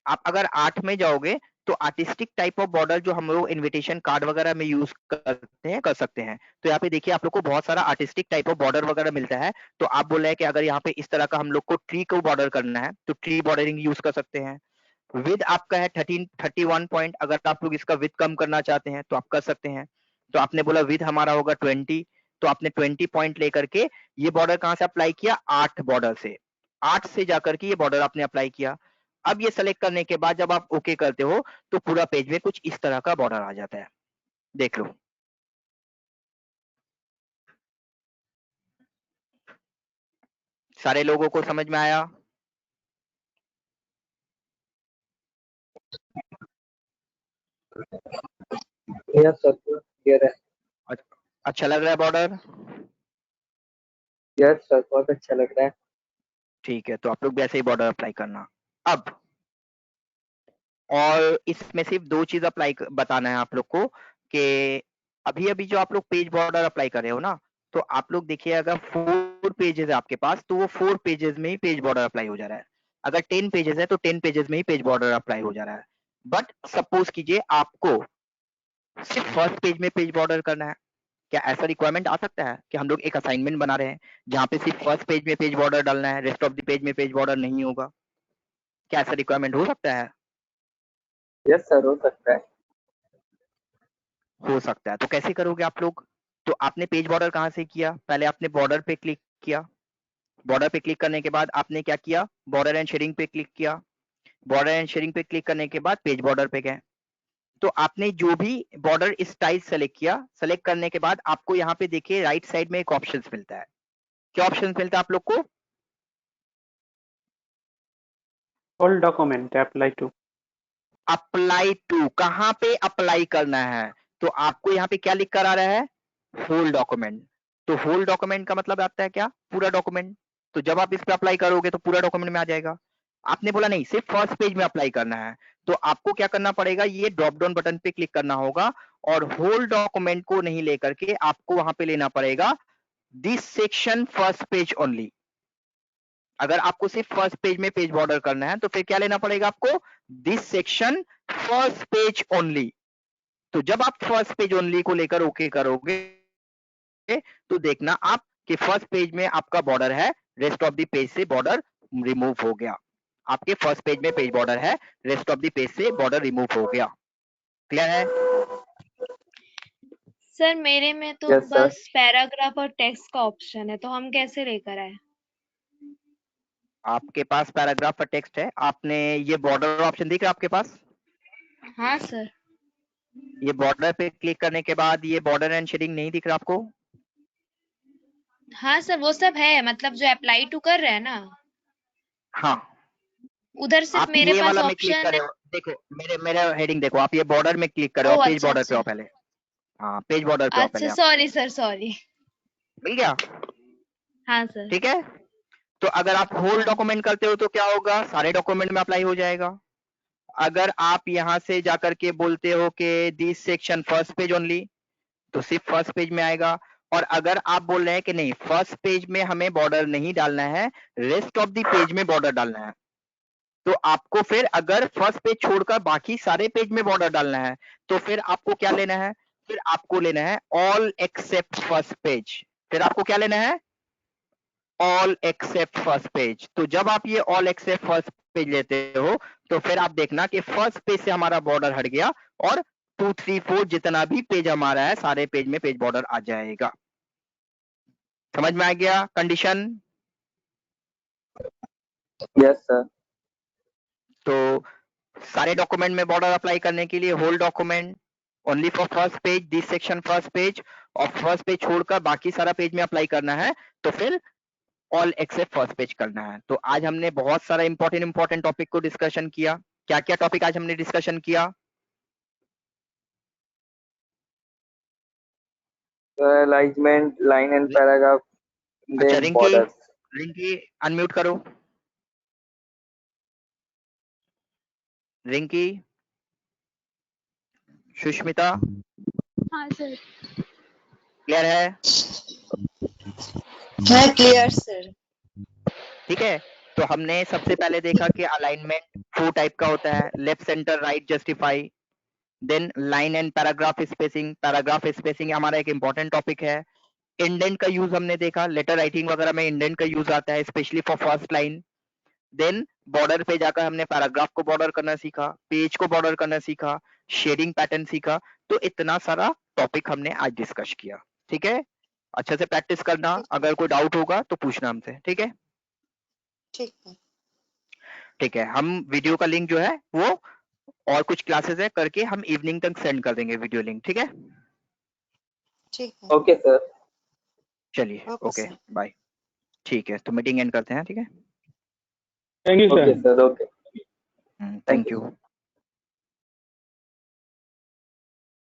आप अगर 8 में जाओगे तो आर्टिस्टिक टाइप ऑफ बॉर्डर जो हम लोग इनविटेशन कार्ड वगैरह में यूज करते हैं कर सकते हैं। तो यहाँ पे देखिए आप लोग को बहुत सारा आर्टिस्टिक टाइप ऑफ बॉर्डर वगैरह मिलता है। तो आप बोल रहे हैं कि अगर यहाँ पे इस तरह का हम लोग को ट्री को बॉर्डर करना है तो ट्री बॉर्डरिंग यूज कर सकते हैं। विद आपका है 31 पॉइंट, अगर आप लोग इसका विद कम करना चाहते हैं तो आप कर सकते हैं। तो आपने बोला विद हमारा होगा 20, तो आपने 20 पॉइंट लेकर के ये बॉर्डर कहाँ से अप्लाई किया, 8 बॉर्डर से, 8 से जाकर के ये बॉर्डर आपने अप्लाई किया। अब ये सेलेक्ट करने के बाद जब आप ओके करते हो तो पूरा पेज में कुछ इस तरह का बॉर्डर आ जाता है, देख लो। सारे लोगों को समझ में आया? यस सर, क्लियर है। अच्छा लग रहा है बॉर्डर? यस सर, बहुत अच्छा लग रहा है। ठीक है, तो आप लोग भी ऐसे ही बॉर्डर अप्लाई करना। अब और इसमें सिर्फ 2 चीज अप्लाई बताना है आप लोग को कि अभी अभी जो आप लोग पेज बॉर्डर अप्लाई कर रहे हो ना, तो आप लोग देखिए अगर 4 पेजेस है आपके पास तो वो 4 पेजेस में ही पेज बॉर्डर अप्लाई हो जा रहा है। अगर 10 पेजेस है तो 10 पेजेस में ही पेज बॉर्डर अप्लाई हो जा रहा है। बट सपोज कीजिए आपको सिर्फ फर्स्ट पेज में पेज बॉर्डर करना है, क्या ऐसा रिक्वायरमेंट आ सकता है कि हम लोग एक असाइनमेंट बना रहे हैं जहां पे सिर्फ फर्स्ट पेज में पेज बॉर्डर डालना है, रेस्ट ऑफ द पेज में पेज बॉर्डर नहीं होगा? क्या ऐसा रिक्वायरमेंट हो सकता है? यस सर, हो सकता है। हो सकता है, तो कैसे करोगे आप लोग? तो आपने पेज बॉर्डर कहां से किया, पहले आपने बॉर्डर पे क्लिक किया, बॉर्डर पे क्लिक करने के बाद आपने क्या किया, बॉर्डर एंड शेडिंग पे क्लिक किया, बॉर्डर एंड शेडिंग पे क्लिक करने के बाद पेज बॉर्डर पे गए। तो आपने जो भी बॉर्डर स्टाइल सेलेक्ट किया, सेलेक्ट करने के बाद आपको यहाँ पे देखिए राइट साइड में एक ऑप्शन मिलता है। क्या ऑप्शन मिलता है आप लोग को? All document apply to. Apply to, कहां पे अप्लाई करना है? तो आपको यहाँ पे क्या लिख कर आ रहा है, होल डॉक्यूमेंट। तो होल डॉक्यूमेंट का मतलब आता है क्या, पूरा डॉक्यूमेंट। तो जब आप इस पे अप्लाई करोगे तो पूरा डॉक्यूमेंट में आ जाएगा। आपने बोला नहीं सिर्फ फर्स्ट पेज में अप्लाई करना है, तो आपको क्या करना पड़ेगा, ये ड्रॉप डाउन बटन पे क्लिक करना होगा और होल डॉक्यूमेंट को नहीं लेकर के आपको वहां पे लेना पड़ेगा this section first page only. अगर आपको सिर्फ फर्स्ट पेज में पेज बॉर्डर करना है तो फिर क्या लेना पड़ेगा आपको, this section first page only. तो जब आप फर्स्ट पेज ओनली को लेकर ओके करोगे तो देखना आप कि फर्स्ट पेज में आपका बॉर्डर है, रेस्ट ऑफ द पेज से बॉर्डर रिमूव हो गया। आपके फर्स्ट पेज में पेज बॉर्डर है, रेस्ट ऑफ द पेज से बॉर्डर रिमूव हो गया। क्लियर है? सर मेरे में तो Yes, sir. बस पैराग्राफ और टेक्स्ट का ऑप्शन है, तो हम कैसे लेकर आए? आपके पास पैराग्राफ और टेक्स्ट है, आपने ये बॉर्डर ऑप्शन दिख रहा है आपके पास? हाँ सर। ये बॉर्डर पे क्लिक करने के बाद ये बॉर्डर एंड शेडिंग नहीं दिख रहा आपको? हाँ सर, वो सब है, मतलब जो अप्लाई टू कर रहे हैं ना, हाँ, उधर सिर्फ आप मेरे ये पास वाला में क्लिक ऑप्शन कर रहे है। हो, देखो मेरे हेडिंग देखो, आप ये बॉर्डर में क्लिक कर रहे हो, ओ पेज अच्छा बॉर्डर पे आओ अच्छा पहले। हाँ, पेज बॉर्डर पे आओ पहले अच्छा, आप। Sorry sir, sorry. मिल गया? हाँ सर। ठीक है, तो अगर आप होल हाँ डॉक्यूमेंट करते हो तो क्या होगा, सारे डॉक्यूमेंट में अप्लाई हो जाएगा। अगर आप यहां से जाकर के बोलते हो कि this section first page only, तो सिर्फ फर्स्ट पेज में आएगा। और अगर आप बोल रहे हैं कि नहीं फर्स्ट पेज में हमें बॉर्डर नहीं डालना है, रेस्ट ऑफ द पेज में बॉर्डर डालना है, तो आपको फिर अगर फर्स्ट पेज छोड़कर बाकी सारे पेज में बॉर्डर डालना है तो फिर आपको क्या लेना है, फिर आपको लेना है ऑल एक्सेप्ट फर्स्ट पेज। फिर आपको क्या लेना है, ऑल एक्सेप्ट फर्स्ट पेज। तो जब आप ये ऑल एक्सेप्ट फर्स्ट पेज लेते हो तो फिर आप देखना कि फर्स्ट पेज से हमारा बॉर्डर हट गया और 2, 3, 4 जितना भी पेज हमारा है सारे पेज में पेज बॉर्डर आ जाएगा। समझ में आ गया कंडीशन? Yes sir. तो सारे डॉक्यूमेंट में बॉर्डर अप्लाई करने के लिए whole document only for first page, this section first page, और फर्स्ट पेज छोड़कर बाकी सारा पेज में अप्लाई करना है तो फिर ऑल एक्सेप्ट फर्स्ट पेज करना है। तो आज हमने बहुत सारा इंपॉर्टेंट टॉपिक को डिस्कशन किया। क्या क्या टॉपिक आज हमने डिस्कशन किया? Alignment, line and paragraph, अच्छा then Rinki, borders. Rinki unmute करो। रिंकी, सुष्मिता, हाँ सर। क्लियर है? है क्लियर सर। ठीक है, तो हमने सबसे पहले देखा कि अलाइनमेंट 4 टाइप का होता है, left centre right justify, then line and paragraph spacing. Paragraph spacing हमारा एक इंपॉर्टेंट टॉपिक है। इंडेंट का यूज हमने देखा, लेटर राइटिंग वगैरह में इंडेंट का यूज आता है, specially for first line. Then border पे जाकर हमने पैराग्राफ को बॉर्डर करना सीखा, पेज को बॉर्डर करना सीखा, शेडिंग पैटर्न सीखा। तो इतना सारा टॉपिक हमने आज डिस्कस किया। ठीक है, अच्छे से प्रैक्टिस करना, अगर कोई डाउट होगा तो पूछना हमसे। ठीक है, ठीक है। ठीक है, हम वीडियो का लिंक जो है वो और कुछ क्लासेस है करके हम इवनिंग तक सेंड कर देंगे वीडियो लिंक। ठीक है, ठीक है। Okay, sir. चलिए ओके ओके सर। बाय। ठीक है, तो मीटिंग एंड करते हैं। ठीक है, thank you Okay, sir. sir. Okay. Thank you.